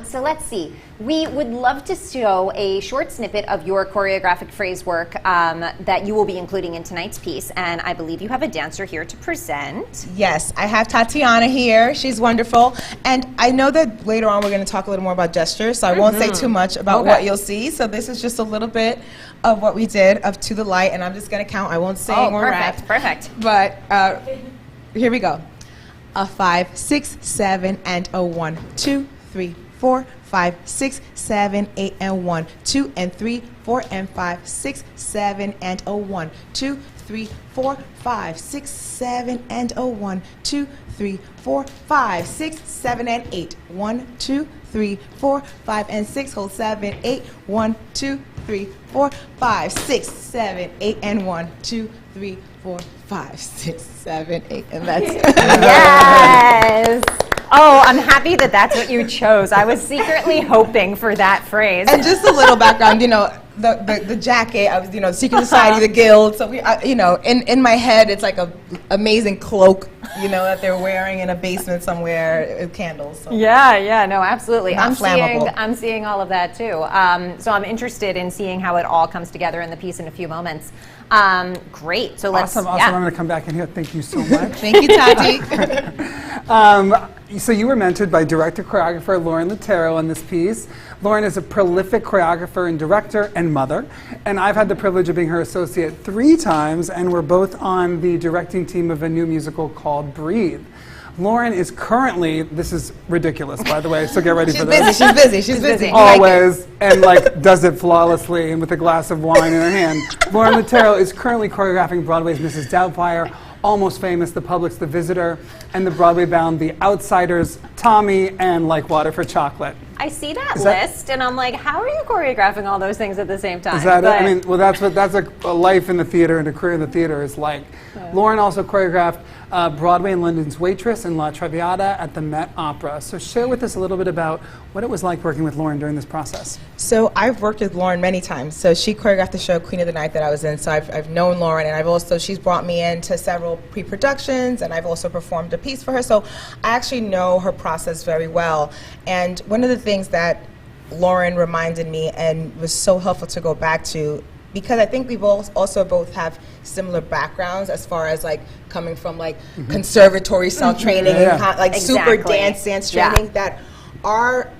So let's see. We would love to show a short snippet of your choreographic phrase work that you will be including in tonight's piece, and I believe you have a dancer here to present. Yes, I have Tatiana here. She's wonderful. And I know that later on we're going to talk a little more about gestures, so I won't say too much about what you'll see. So this is just a little bit of what we did of To the Light, and I'm just going to count. I won't sing or rap. Perfect. But here we go. A 5, 6, 7, and a 1, 2, 3, 4, 5, 6, 7, 8, and 1, 2 and 3, 4 and 5, 6, 7, and a 1, 2, 3, 4, 5, 6, 7, and a 1, 2, 3, 4, 5, 6, 7, and 8, 1, 2, 3, 4, 5, and 6, hold 7, 8, 1, 2, 3, 4, 5, 6, 7, 8, and 1, 2, 3, 4, 5, 6, 7, 8, and that's it. Yes. Oh, I'm happy that that's what you chose. I was secretly hoping for that phrase. And just a little background, you know, the jacket, I was, you know, Secret Society, the Guild. So we, you know, in my head, it's like a amazing cloak, you know, that they're wearing in a basement somewhere with candles. So. Yeah, no, absolutely. Not flammable. I'm seeing all of that too. So I'm interested in seeing how it all comes together in the piece in a few moments. Great. So let's. Awesome. I'm going to come back in here. Thank you so much. Thank you, Tati. So you were mentored by director choreographer Lorin Latarro on this piece. Lorin is a prolific choreographer and director and mother, and I've had the privilege of being her associate 3 times, and we're both on the directing team of a new musical called Breathe. Lorin is currently, this is ridiculous, by the way, so get ready for this. She's busy. Always, and like does it flawlessly and with a glass of wine in her hand. Lorin Latarro is currently choreographing Broadway's Mrs. Doubtfire, Almost Famous, The Public's The Visitor, and the Broadway-bound The Outsiders, Tommy, and Like Water for Chocolate. I see that list, and I'm like, how are you choreographing all those things at the same time? Is that it? I mean, well, that's a life in the theater and a career in the theater is like. Lorin also choreographed Broadway and London's Waitress and La Traviata at the Met Opera. So share with us a little bit about what it was like working with Lorin during this process. So I've worked with Lorin many times. So she choreographed the show Queen of the Night that I was in. So I've known Lorin, and she's brought me into several pre-productions, and I've also performed a piece for her. So I actually know her process very well. And one of the things that Lorin reminded me and was so helpful to go back to because I think we both also both have similar backgrounds as far as like coming from like conservatory style training and like super dance training, that our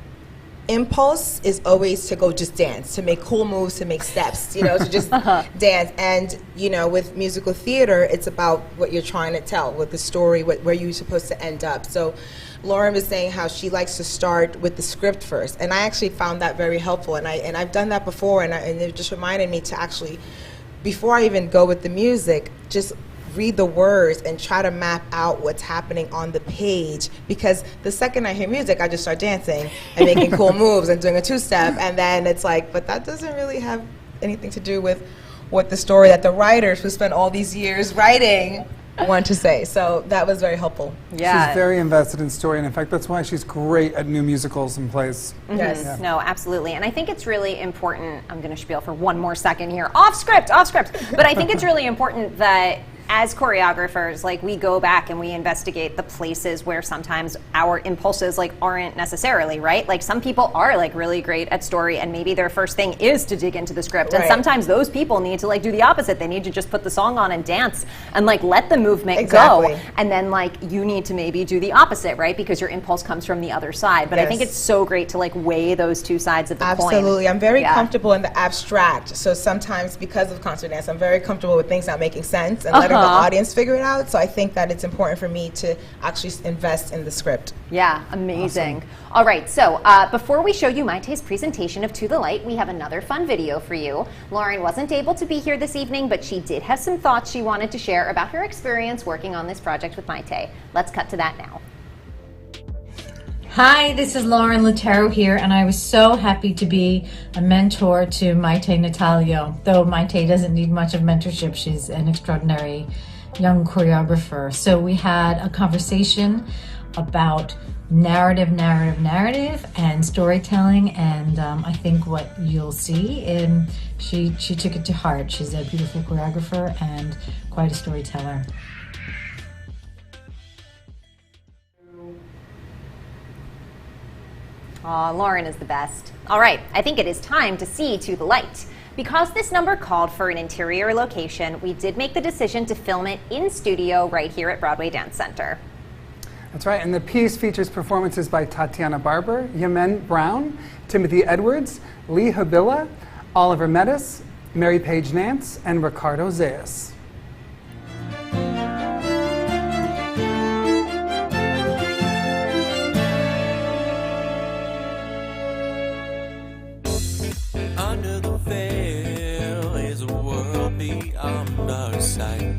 impulse is always to go just dance, to make cool moves, to make steps, you know, to just dance. And, you know, with musical theater, it's about what you're trying to tell, with the story, where you're supposed to end up. So Lorin was saying how she likes to start with the script first, and I actually found that very helpful, and I've done that before, and it just reminded me to actually, before I even go with the music, just read the words and try to map out what's happening on the page, because the second I hear music, I just start dancing and making cool moves and doing a two-step, and then it's like, but that doesn't really have anything to do with what the story that the writers who spent all these years writing want to say. So that was very helpful. Yeah. She's very invested in story, and in fact, that's why she's great at new musicals and plays. Yes. Yeah. No, absolutely. And I think it's really important, I'm going to spiel for one more second here, off script, but I think it's really important that as choreographers, like, we go back and we investigate the places where sometimes our impulses like aren't necessarily right. Like, some people are like really great at story, and maybe their first thing is to dig into the script. And sometimes those people need to like do the opposite. They need to just put the song on and dance and like let the movement go. And then like you need to maybe do the opposite, right? Because your impulse comes from the other side. But I think it's so great to like weigh those two sides of the coin. Absolutely. I'm very comfortable in the abstract. So sometimes, because of concert dance, I'm very comfortable with things not making sense and letting the audience figure it out. So I think that it's important for me to actually invest in the script. Yeah, amazing. Awesome. All right, so before we show you Mayte's presentation of To the Light, we have another fun video for you. Lorin wasn't able to be here this evening, but she did have some thoughts she wanted to share about her experience working on this project with Mayte. Let's cut to that now. Hi, this is Lorin Latarro here, and I was so happy to be a mentor to Mayte Natalio. Though Mayte doesn't need much of mentorship, she's an extraordinary young choreographer. So we had a conversation about narrative and storytelling, and I think what you'll see, she took it to heart. She's a beautiful choreographer and quite a storyteller. Aw, Lorin is the best. All right, I think it is time to see To the Light. Because this number called for an interior location, we did make the decision to film it in studio right here at Broadway Dance Center. That's right, and the piece features performances by Tatiana Barber, Yemen Brown, Timothy Edwards, Lee Habilla, Oliver Metis, Mary Page Nance, and Ricardo Zayas. Under the veil is a world beyond our sight.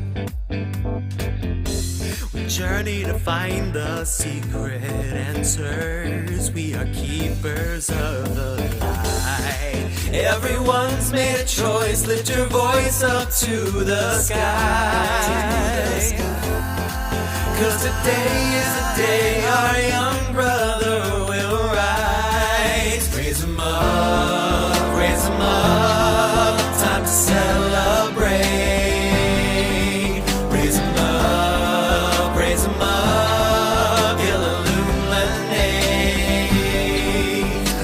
We journey to find the secret answers. We are keepers of the light. Everyone's made a choice. Lift your voice up to the sky. 'Cause today is the day our young brother will rise. Raise him up, raise him up. Time to celebrate. Raise him up, raise him up. He'll illuminate.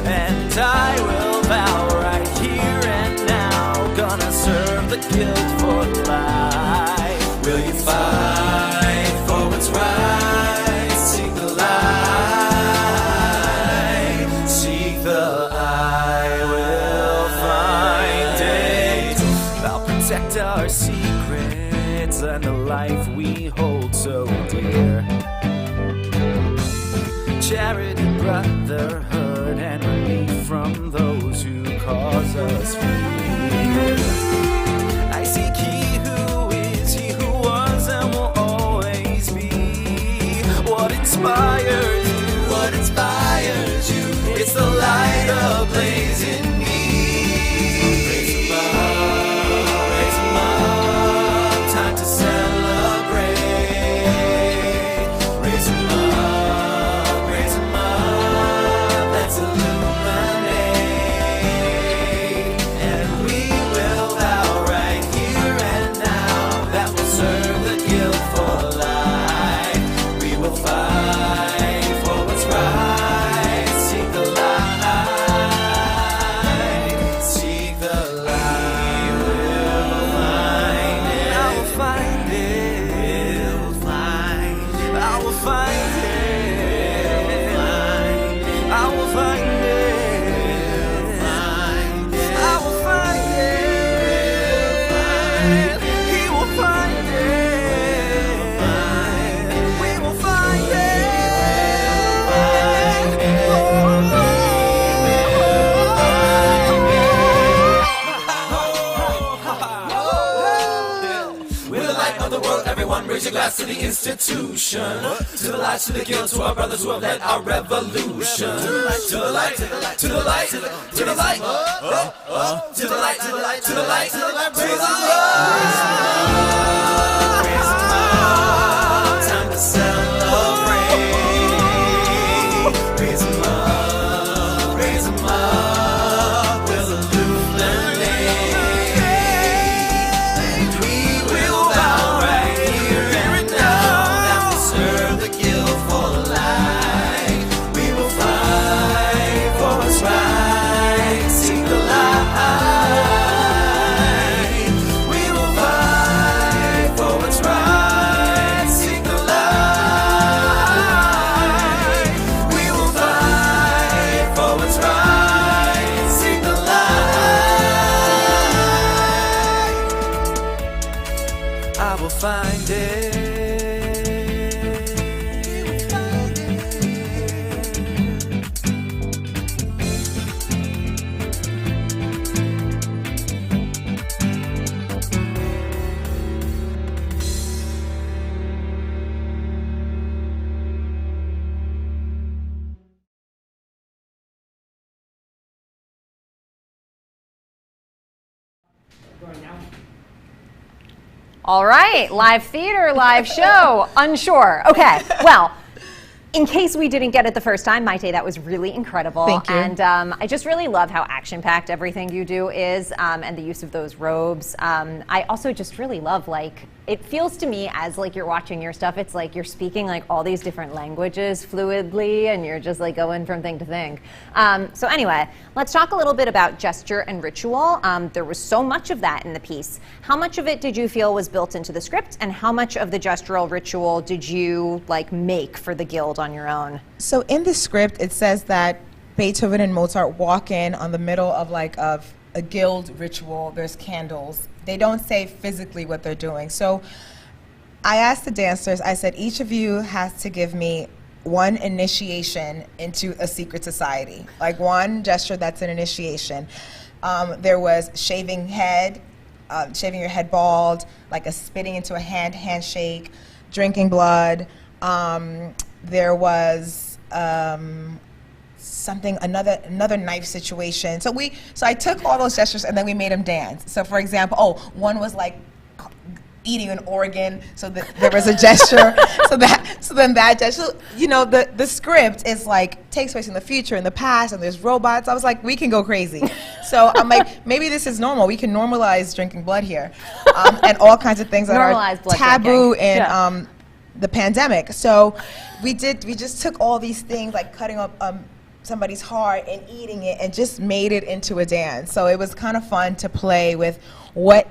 And I will bow right here and now. Gonna serve the guilt for life. Will you fight for what's right? Seek the light. Seek the I will find it. I'll protect our secrets and the life we hold so dear. Charity, brotherhood, and relief from those who cause us fear. I seek he who is, he who was and will always be. What inspires you? What inspires you? It's the light ablaze in me. Raise 'em up, raise 'em up. Time to celebrate. Raise 'em up, raise 'em up. Let's illuminate. And we will bow of the world, everyone raise your glass to the institution. To the light, to the guild, to our brothers who have led our revolution. To the light, to the light, to the light, to the light, to the light, to the light, to the light, to the light, to the light, to the light, to the light. Time to celebrate. Raise 'em up, raise 'em up. We'll illuminate. And we will bow right here and now that we serve the guild for life. We will fight for what's right, seek the light. We will fight for what's right, seek the light. We will fight for what's right, seek the light. I will find it. All right, live theater, live show, unsure. Okay, well, in case we didn't get it the first time, Mayte, that was really incredible. Thank you. And I just really love how action-packed everything you do is, and the use of those robes. I also just really love, like, it feels to me as like you're watching your stuff, it's like you're speaking like all these different languages fluidly, and you're just like going from thing to thing. So anyway, let's talk a little bit about gesture and ritual. There was so much of that in the piece. How much of it did you feel was built into the script, and how much of the gestural ritual did you like make for the Guild on your own? So in the script, it says that Beethoven and Mozart walk in on the middle of a Guild ritual. There's candles. They don't say physically what they're doing. So I asked the dancers, I said, each of you has to give me one initiation into a secret society, like one gesture that's an initiation. There was shaving head, shaving your head bald, like a spitting into a handshake, drinking blood. There was another knife situation. So I took all those gestures and then we made them dance. So for example, one was like eating an organ, so there was a gesture. so then that gesture, you know, the script is like takes place in the future, in the past, and there's robots. I was like, we can go crazy. So I'm like, maybe this is normal. We can normalize drinking blood here, and all kinds of things that are taboo in the pandemic. So we just took all these things, like cutting up somebody's heart and eating it, and just made it into a dance. So it was kind of fun to play with what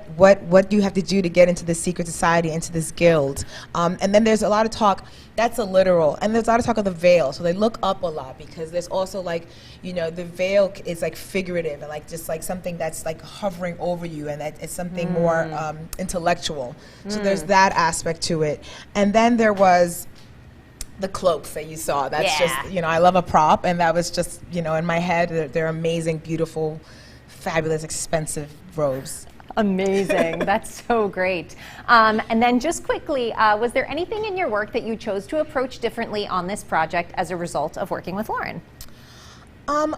you have to do to get into this secret society, into this guild. And then there's a lot of talk, that's a literal, and there's a lot of talk of the veil. So they look up a lot because there's also like, you know, the veil is like figurative and like just like something that's like hovering over you, and that it's something more intellectual. So there's that aspect to it. And then there was the cloaks that you saw. That's just, you know, I love a prop, and that was just, you know, in my head, they're amazing, beautiful, fabulous, expensive robes. Amazing. That's so great. And then just quickly, was there anything in your work that you chose to approach differently on this project as a result of working with Lorin? I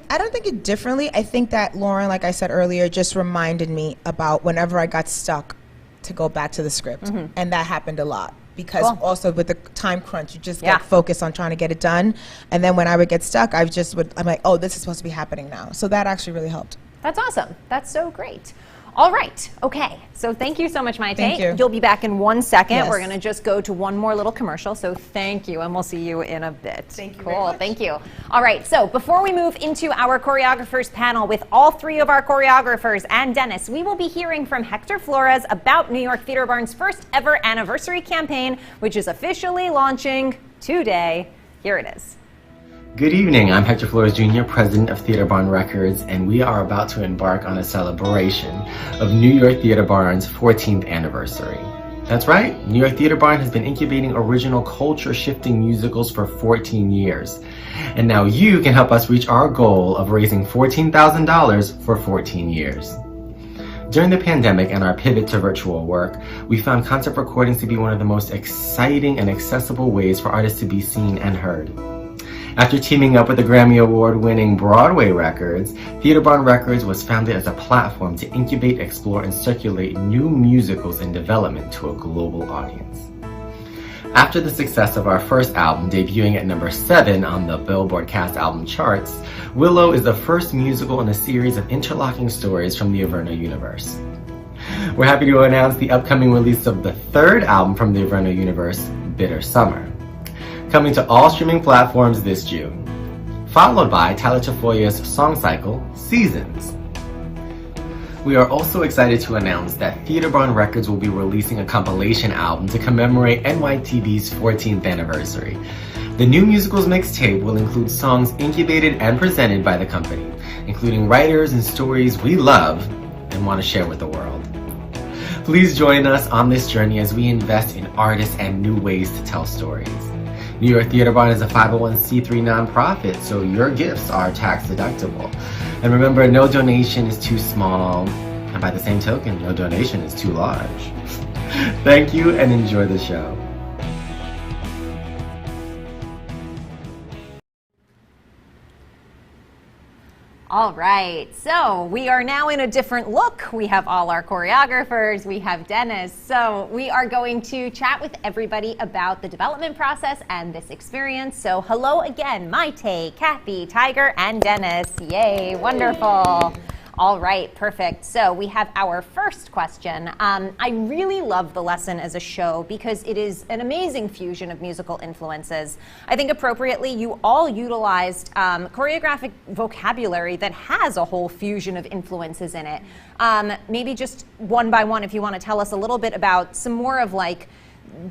don't think it differently. I think that Lorin, like I said earlier, just reminded me about whenever I got stuck to go back to the script. And that happened a lot. Because also with the time crunch, you just get focused on trying to get it done. And then when I would get stuck, I'm like, oh, this is supposed to be happening now. So that actually really helped. That's awesome. That's so great. All right. Okay. So thank you so much, Mayte. Thank you. You'll be back in 1 second. Yes. We're going to just go to one more little commercial. So thank you, and we'll see you in a bit. Thank you. Cool. Very much. Thank you. All right. So before we move into our choreographers panel with all three of our choreographers and Denis, we will be hearing from Hector Flores about New York Theater Barn's first ever anniversary campaign, which is officially launching today. Here it is. Good evening, I'm Hector Flores Jr., president of Theater Barn Records, and we are about to embark on a celebration of New York Theater Barn's 14th anniversary. That's right, New York Theater Barn has been incubating original culture-shifting musicals for 14 years. And now you can help us reach our goal of raising $14,000 for 14 years. During the pandemic and our pivot to virtual work, we found concert recordings to be one of the most exciting and accessible ways for artists to be seen and heard. After teaming up with the Grammy Award-winning Broadway Records, Theater Barn Records was founded as a platform to incubate, explore, and circulate new musicals in development to a global audience. After the success of our first album, debuting at number 7 on the Billboard Cast Album charts, Willow is the first musical in a series of interlocking stories from the Averno universe. We're happy to announce the upcoming release of the third album from the Averno universe, Bitter Summer, coming to all streaming platforms this June, followed by Tyler Tafoya's song cycle, Seasons. We are also excited to announce that Theater Barn Records will be releasing a compilation album to commemorate NYTV's 14th anniversary. The new musicals mixtape will include songs incubated and presented by the company, including writers and stories we love and want to share with the world. Please join us on this journey as we invest in artists and new ways to tell stories. New York Theater Barn is a 501c3 nonprofit, so your gifts are tax deductible. And remember, no donation is too small, and by the same token, no donation is too large. Thank you and enjoy the show. All right, so we are now in a different look. We have all our choreographers, we have Denis. So we are going to chat with everybody about the development process and this experience. So hello again, Mayte, Kathy, Tiger, and Denis. Yay, wonderful. All right, perfect. So we have our first question. I really love The Lesson as a show because it is an amazing fusion of musical influences. I think appropriately you all utilized choreographic vocabulary that has a whole fusion of influences in it. Maybe just one by one, if you want to tell us a little bit about some more of like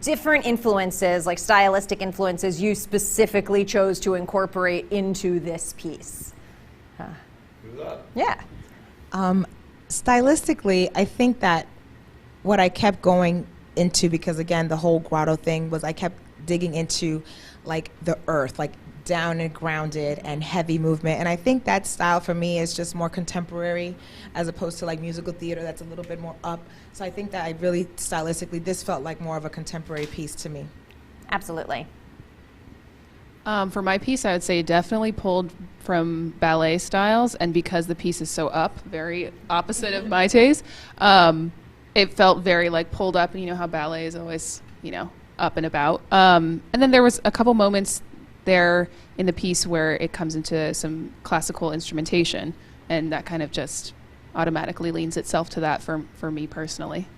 different influences, like stylistic influences you specifically chose to incorporate into this piece. Yeah. Stylistically, I think that what I kept going into, because again, the whole grotto thing was I kept digging into like the earth, like down and grounded and heavy movement. And I think that style for me is just more contemporary as opposed to like musical theater that's a little bit more up. So I think that I really stylistically, this felt like more of a contemporary piece to me. Absolutely. For my piece, I would say definitely pulled from ballet styles, and because the piece is so up, very opposite of Mayte's, it felt very like pulled up, and you know how ballet is always, you know, up and about. And then there was a couple moments there in the piece where it comes into some classical instrumentation, and that kind of just automatically leans itself to that for me personally.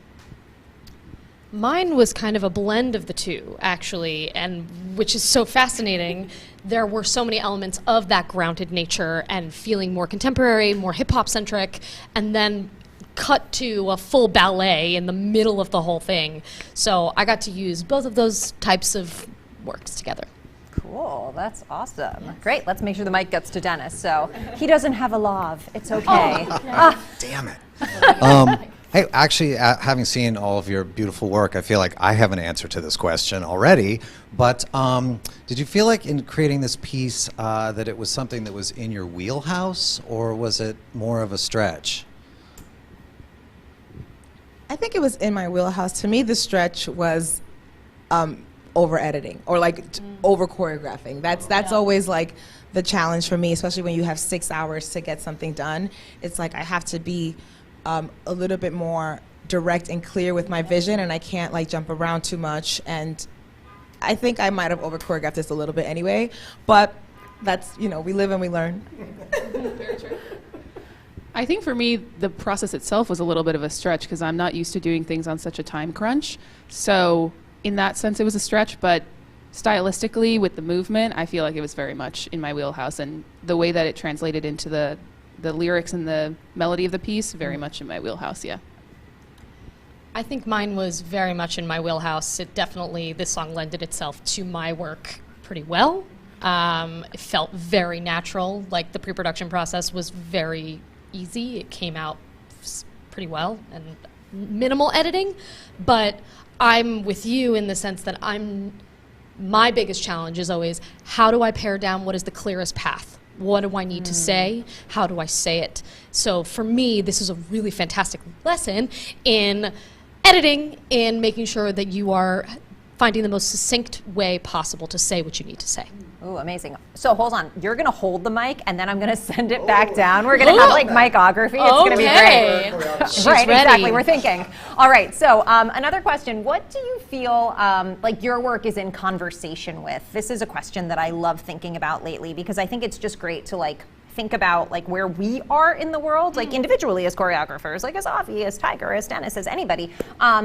Mine was kind of a blend of the two, actually, and which is so fascinating. There were so many elements of that grounded nature and feeling more contemporary, more hip-hop centric, and then cut to a full ballet in the middle of the whole thing. So I got to use both of those types of works together. Cool, that's awesome. Yes. Great, let's make sure the mic gets to Denis. So he doesn't have a lav, it's okay. Damn it. Hey, actually, having seen all of your beautiful work, I feel like I have an answer to this question already. But did you feel like in creating this piece that it was something that was in your wheelhouse, or was it more of a stretch? I think it was in my wheelhouse. To me, the stretch was over editing or like over choreographing. That's always like the challenge for me, especially when you have 6 hours to get something done. It's like I have to be a little bit more direct and clear with my vision, and I can't like jump around too much. And I think I might have over choreographed this a little bit anyway, but that's, you know, we live and we learn. Very true. I think for me, the process itself was a little bit of a stretch because I'm not used to doing things on such a time crunch. So in that sense, it was a stretch, but stylistically with the movement, I feel like it was very much in my wheelhouse, and the way that it translated into the lyrics and the melody of the piece, very much in my wheelhouse, yeah. I think mine was very much in my wheelhouse. It definitely, this song lended itself to my work pretty well. It felt very natural, like the pre-production process was very easy. It came out pretty well and minimal editing, but I'm with you in the sense that my biggest challenge is always, how do I pare down what is the clearest path What do I need to say? How do I say it? So for me, this is a really fantastic lesson in editing, in making sure that you are finding the most succinct way possible to say what you need to say. Ooh, amazing. So hold on, you're gonna hold the mic and then I'm gonna send it back down. We're gonna have like micography. It's gonna be great. She's right, ready. exactly, we're thinking. All right, so another question, what do you feel like your work is in conversation with? This is a question that I love thinking about lately because I think it's just great to like think about like where we are in the world, like individually as choreographers, like as Avi, as Tiger, as Denis, as anybody.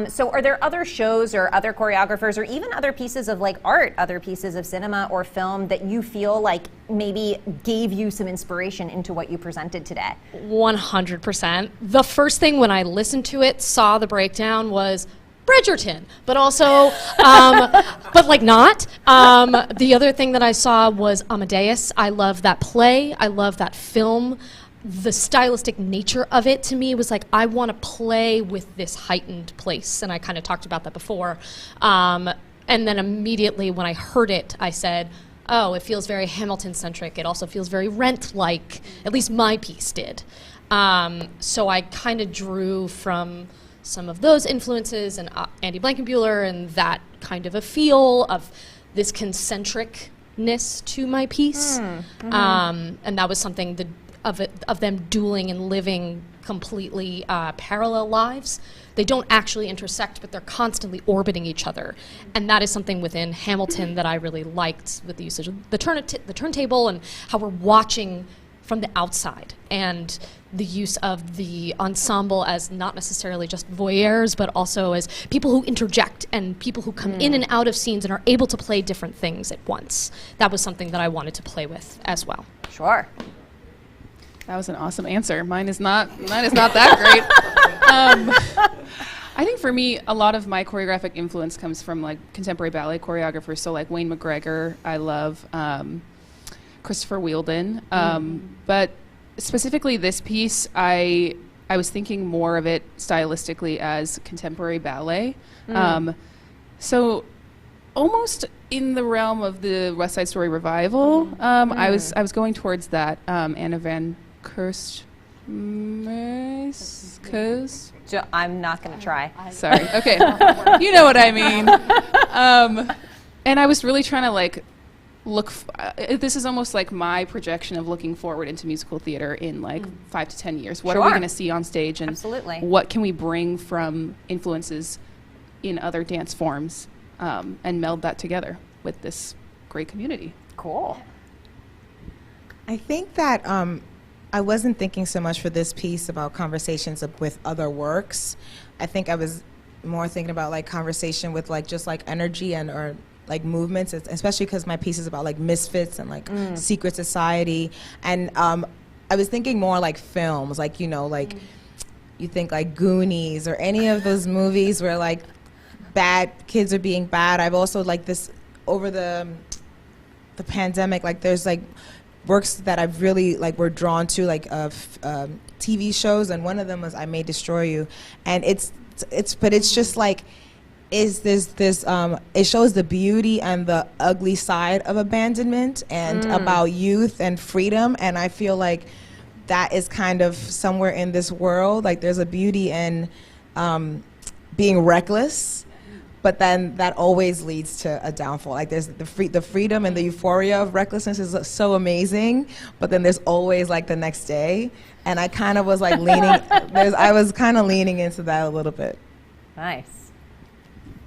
So are there other shows or other choreographers or even other pieces of like art, other pieces of cinema or film that you feel like maybe gave you some inspiration into what you presented today? 100%. The first thing when I listened to it, saw the breakdown was Bridgerton, but also, but like not. The other thing that I saw was Amadeus. I love that play. I love that film. The stylistic nature of it to me was like, I want to play with this heightened place. And I kind of talked about that before. And then immediately when I heard it, I said, oh, it feels very Hamilton-centric. It also feels very Rent-like. At least my piece did. So I kind of drew from some of those influences and Andy Blankenbuehler and that kind of a feel of this concentricness to my piece. And that was something of them dueling and living completely parallel lives. They don't actually intersect, but they're constantly orbiting each other. And that is something within Hamilton that I really liked with the usage of the turntable and how we're watching from the outside, and the use of the ensemble as not necessarily just voyeurs, but also as people who interject and people who come in and out of scenes and are able to play different things at once. That was something that I wanted to play with as well. Sure. That was an awesome answer. Mine is not that great. I think for me, a lot of my choreographic influence comes from like contemporary ballet choreographers. So like Wayne McGregor, I love. Christopher Wheeldon, but specifically this piece, I was thinking more of it stylistically as contemporary ballet. So almost in the realm of the West Side Story revival, I was going towards that. Anna Van Kerst. I'm not going to try. Sorry. Okay. You know what I mean. And I was really trying to like this is almost like my projection of looking forward into musical theater in like 5 to 10 years. What are we going to see on stage, and what can we bring from influences in other dance forms and meld that together with this great community? Cool. I think that I wasn't thinking so much for this piece about conversations with other works. I think I was more thinking about like conversation with like just like energy and or like movements, especially because my piece is about like misfits and like secret society. And I was thinking more like films, like, you know, like you think like Goonies or any of those movies where like bad kids are being bad. I've also like this over the pandemic, like there's like works that I've really like were drawn to, like TV shows, and one of them was I May Destroy You, and it's just like it shows the beauty and the ugly side of abandonment and about youth and freedom, and I feel like that is kind of somewhere in this world. Like there's a beauty in being reckless, but then that always leads to a downfall. Like there's the freedom and the euphoria of recklessness is so amazing, but then there's always like the next day, and I kind of was like I was kind of leaning into that a little bit. Nice.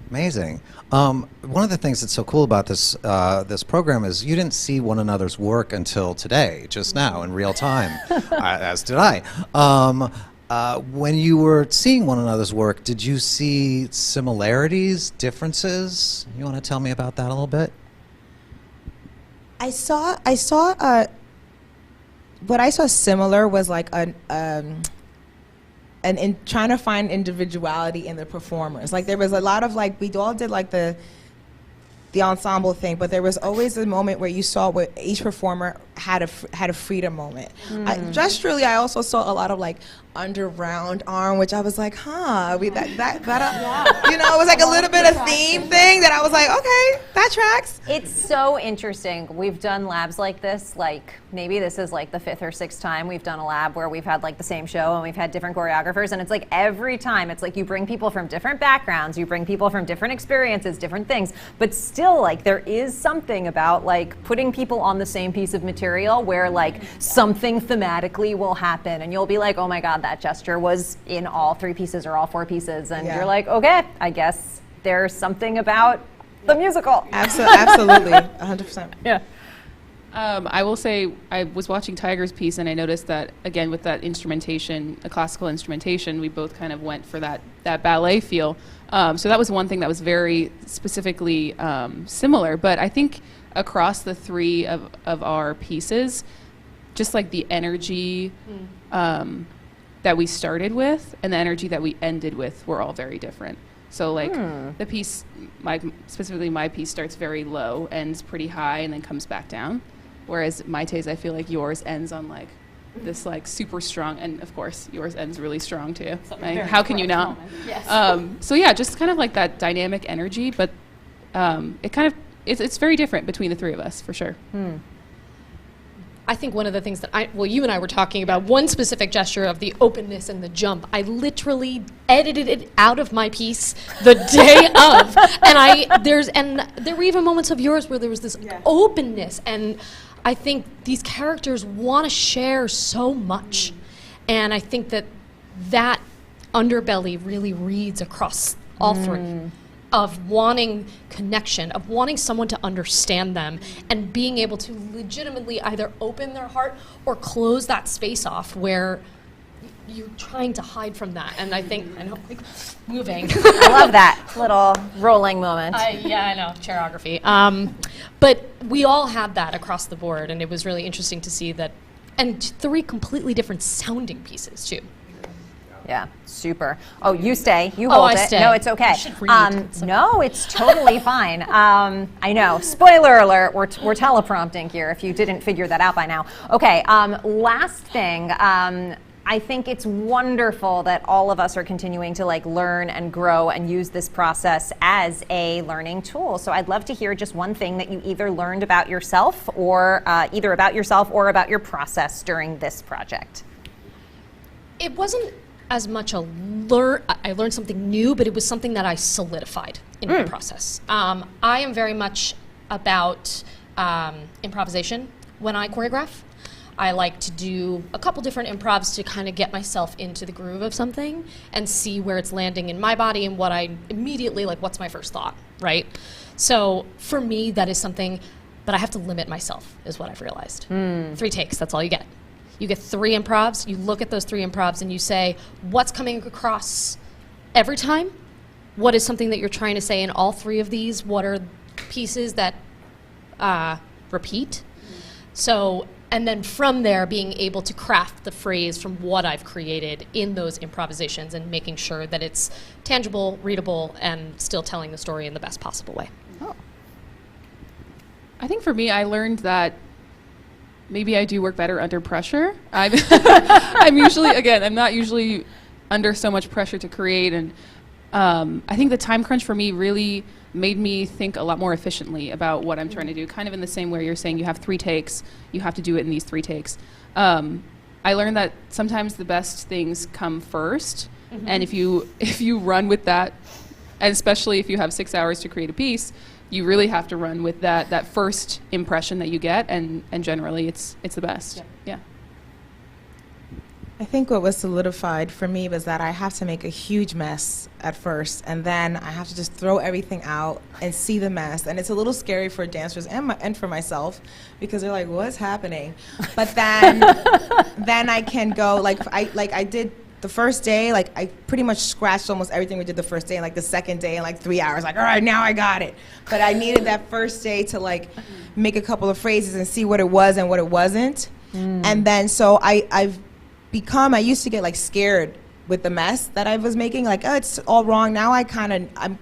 Amazing. One of the things that's so cool about this this program is you didn't see one another's work until today, just now, in real time, as did I. When you were seeing one another's work, did you see similarities, differences? You want to tell me about that a little bit? I saw what I saw similar was like and in trying to find individuality in the performers. Like there was a lot of like, we all did like the ensemble thing, but there was always a moment where you saw where each performer had a freedom moment. Gesturally, I also saw a lot of like under round arm, which I was like, you know, it was like a little bit of theme thing that I was like, okay, that tracks. It's so interesting. We've done labs like this, like maybe this is like the 5th or 6th time we've done a lab where we've had like the same show and we've had different choreographers, and it's like every time it's like you bring people from different backgrounds, you bring people from different experiences, different things, but still like there is something about like putting people on the same piece of material where like something thematically will happen and you'll be like, oh my God, that gesture was in all 3 pieces or all 4 pieces, and you're like, okay, I guess there's something about the musical. Absolutely, 100%. Yeah. I will say I was watching Tiger's piece and I noticed that, again, with that instrumentation, the classical instrumentation, we both kind of went for that ballet feel. So that was one thing that was very specifically similar. But I think across the 3 of our pieces, just like the energy that we started with and the energy that we ended with were all very different. So like the piece, specifically my piece, starts very low, ends pretty high, and then comes back down. Whereas Mayte's, I feel like yours ends on like this like super strong, and of course yours ends really strong too. Like, how can you not? Yes. So yeah, just kind of like that dynamic energy, but it's very different between the 3 of us for sure. I think one of the things that you and I were talking about, one specific gesture of the openness and the jump, I literally edited it out of my piece the day of. And there were even moments of yours where there was this openness, and I think these characters want to share so much. And I think that underbelly really reads across all 3. Of wanting connection, of wanting someone to understand them, and being able to legitimately either open their heart or close that space off where you're trying to hide from that. And I think, I know, like, moving. I love that little rolling moment. Yeah, I know, choreography. But we all had that across the board, and it was really interesting to see that, and 3 completely different sounding pieces too. Yeah, super. Oh, you stay. You hold I it. stay. No, it's okay. You should read. No, it's totally fine. I know. Spoiler alert. We're teleprompting here. If you didn't figure that out by now. Okay. Last thing. I think it's wonderful that all of us are continuing to like learn and grow and use this process as a learning tool. So I'd love to hear just one thing that you either learned about yourself or either about yourself or about your process during this project. It wasn't as much I learned something new, but it was something that I solidified in the process. I am very much about improvisation when I choreograph. I like to do a couple different improvs to kind of get myself into the groove of something and see where it's landing in my body and what I immediately, like, what's my first thought, right? So for me, that is something, but I have to limit myself, is what I've realized. 3 takes, that's all you get. You get 3 improvs, you look at those 3 improvs and you say, what's coming across every time? What is something that you're trying to say in all 3 of these? What are pieces that repeat? So, and then from there, being able to craft the phrase from what I've created in those improvisations and making sure that it's tangible, readable, and still telling the story in the best possible way. I think for me, I learned that maybe I do work better under pressure. I'm usually, again, I'm not usually under so much pressure to create, and I think the time crunch for me really made me think a lot more efficiently about what I'm trying to do, kind of in the same way you're saying you have 3 takes, you have to do it in these 3 takes. I learned that sometimes the best things come first, and if you run with that, and especially if you have 6 hours to create a piece, you really have to run with that first impression that you get, and generally it's the best. Yeah. I think what was solidified for me was that I have to make a huge mess at first, and then I have to just throw everything out and see the mess. And it's a little scary for dancers and for myself, because they're like, what's happening? But then then I can go, like I did the first day, like I pretty much scratched almost everything we did the first day, and like the second day in like 3 hours, like, all right, now I got it. But I needed that first day to like make a couple of phrases and see what it was and what it wasn't. And then so I used to get like scared with the mess that I was making, like, oh, it's all wrong. Now I'm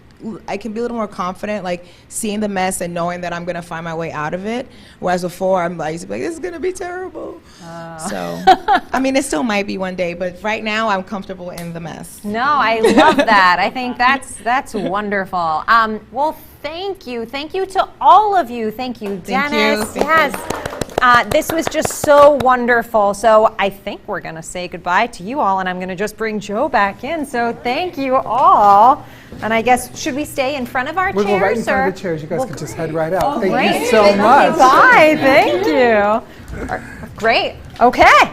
I can be a little more confident, like seeing the mess and knowing that I'm gonna find my way out of it. Whereas before, I used to be like, this is gonna be terrible. So, I mean, it still might be one day, but right now I'm comfortable in the mess. No, I love that. I think that's wonderful. Well, thank you to all of you. Thank you, Dennis. Yes. This was just so wonderful. So I think we're going to say goodbye to you all, and I'm going to just bring Jo back in. So thank you all. And I guess, should we stay in front of our We'll chairs? go right in front of the chairs. You guys can just head right out. Oh, Thank great. you so much. Bye. Thank you. Great. Okay.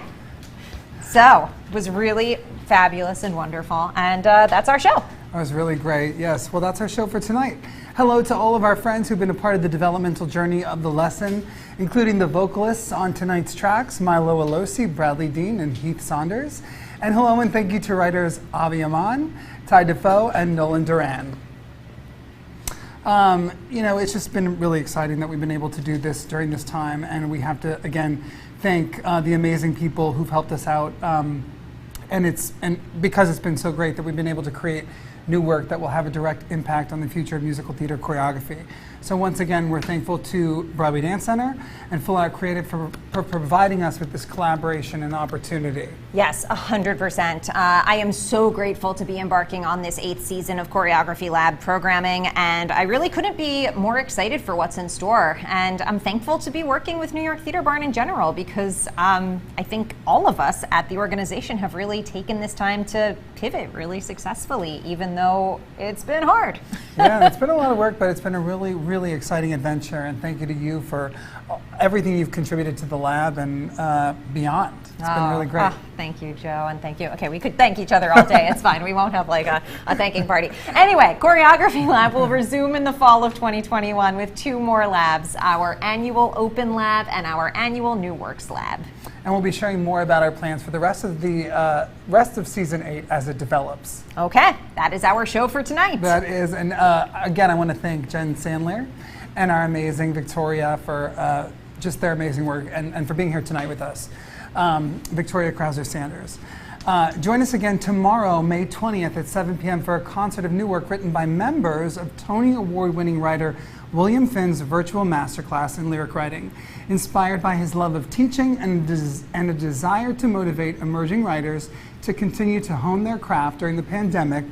So it was really fabulous and wonderful. And that's our show. That was really great. Yes. Well, that's our show for tonight. Hello to all of our friends who've been a part of the developmental journey of the lesson, including the vocalists on tonight's tracks, Milo Alosi, Bradley Dean, and Heath Saunders. And hello and thank you to writers Avi Amon, Ty Defoe, and Nolan Doran. You know, it's just been really exciting that we've been able to do this during this time, and we have to, again, thank the amazing people who've helped us out. And because it's been so great that we've been able to create new work that will have a direct impact on the future of musical theater choreography. So once again, we're thankful to Broadway Dance Center and Full Out Creative for providing us with this collaboration and opportunity. Yes, 100%. I am so grateful to be embarking on this 8th season of Choreography Lab programming, and I really couldn't be more excited for what's in store. And I'm thankful to be working with New York Theater Barn in general, because I think all of us at the organization have really taken this time to pivot really successfully, even though it's been hard. Yeah, it's been a lot of work, but it's been a really, really exciting adventure, and thank you to you for everything you've contributed to the lab and beyond. It's been really great. Thank you, Jo, and thank you. Okay, we could thank each other all day. It's fine. We won't have like a thanking party. Anyway, Choreography Lab will resume in the fall of 2021 with 2 more labs, our annual Open Lab and our annual New Works Lab. And we'll be sharing more about our plans for the rest of season 8 as it develops. Okay, that is our show for tonight. That is, and again, I want to thank Jen Sandler and our amazing Victoria for just their amazing work and for being here tonight with us. Victoria Krauser Sanders. Join us again tomorrow, May 20th at 7 p.m. for a concert of new work written by members of Tony Award-winning writer William Finn's virtual masterclass in lyric writing. Inspired by his love of teaching and a desire to motivate emerging writers to continue to hone their craft during the pandemic,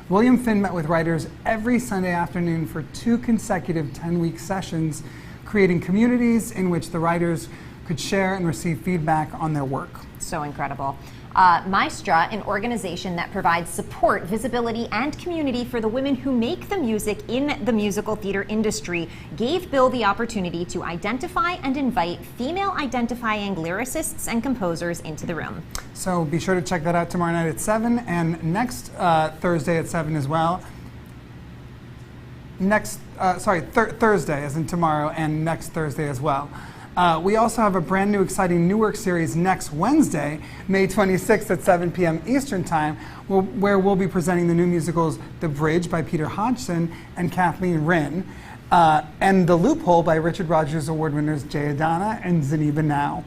William Finn met with writers every Sunday afternoon for 2 consecutive 10-week sessions, creating communities in which the writers could share and receive feedback on their work. So incredible. Maestra, an organization that provides support, visibility, and community for the women who make the music in the musical theater industry, gave Bill the opportunity to identify and invite female identifying lyricists and composers into the room. So be sure to check that out tomorrow night at 7 and next Thursday at 7 as well. Thursday as in tomorrow, and next Thursday as well. We also have a brand new exciting New Work series next Wednesday, May 26th at 7 p.m. Eastern Time, where we'll be presenting the new musicals The Bridge by Peter Hodgson and Kathleen Rinn, and The Loophole by Richard Rogers Award winners Jay Adana and Zaniba Now.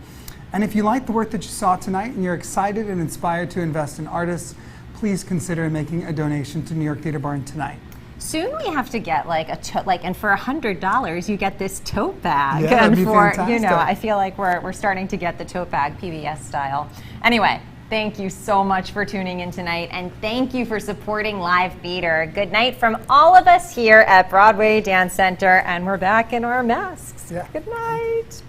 And if you like the work that you saw tonight and you're excited and inspired to invest in artists, please consider making a donation to New York Theater Barn tonight. Soon we have to get like and for $100 you get this tote bag. Yeah, and that'd be for fantastic. I feel like we're starting to get the tote bag PBS style. Anyway, thank you so much for tuning in tonight, and thank you for supporting live theater. Good night from all of us here at Broadway Dance Center, and we're back in our masks. Yeah. Good night.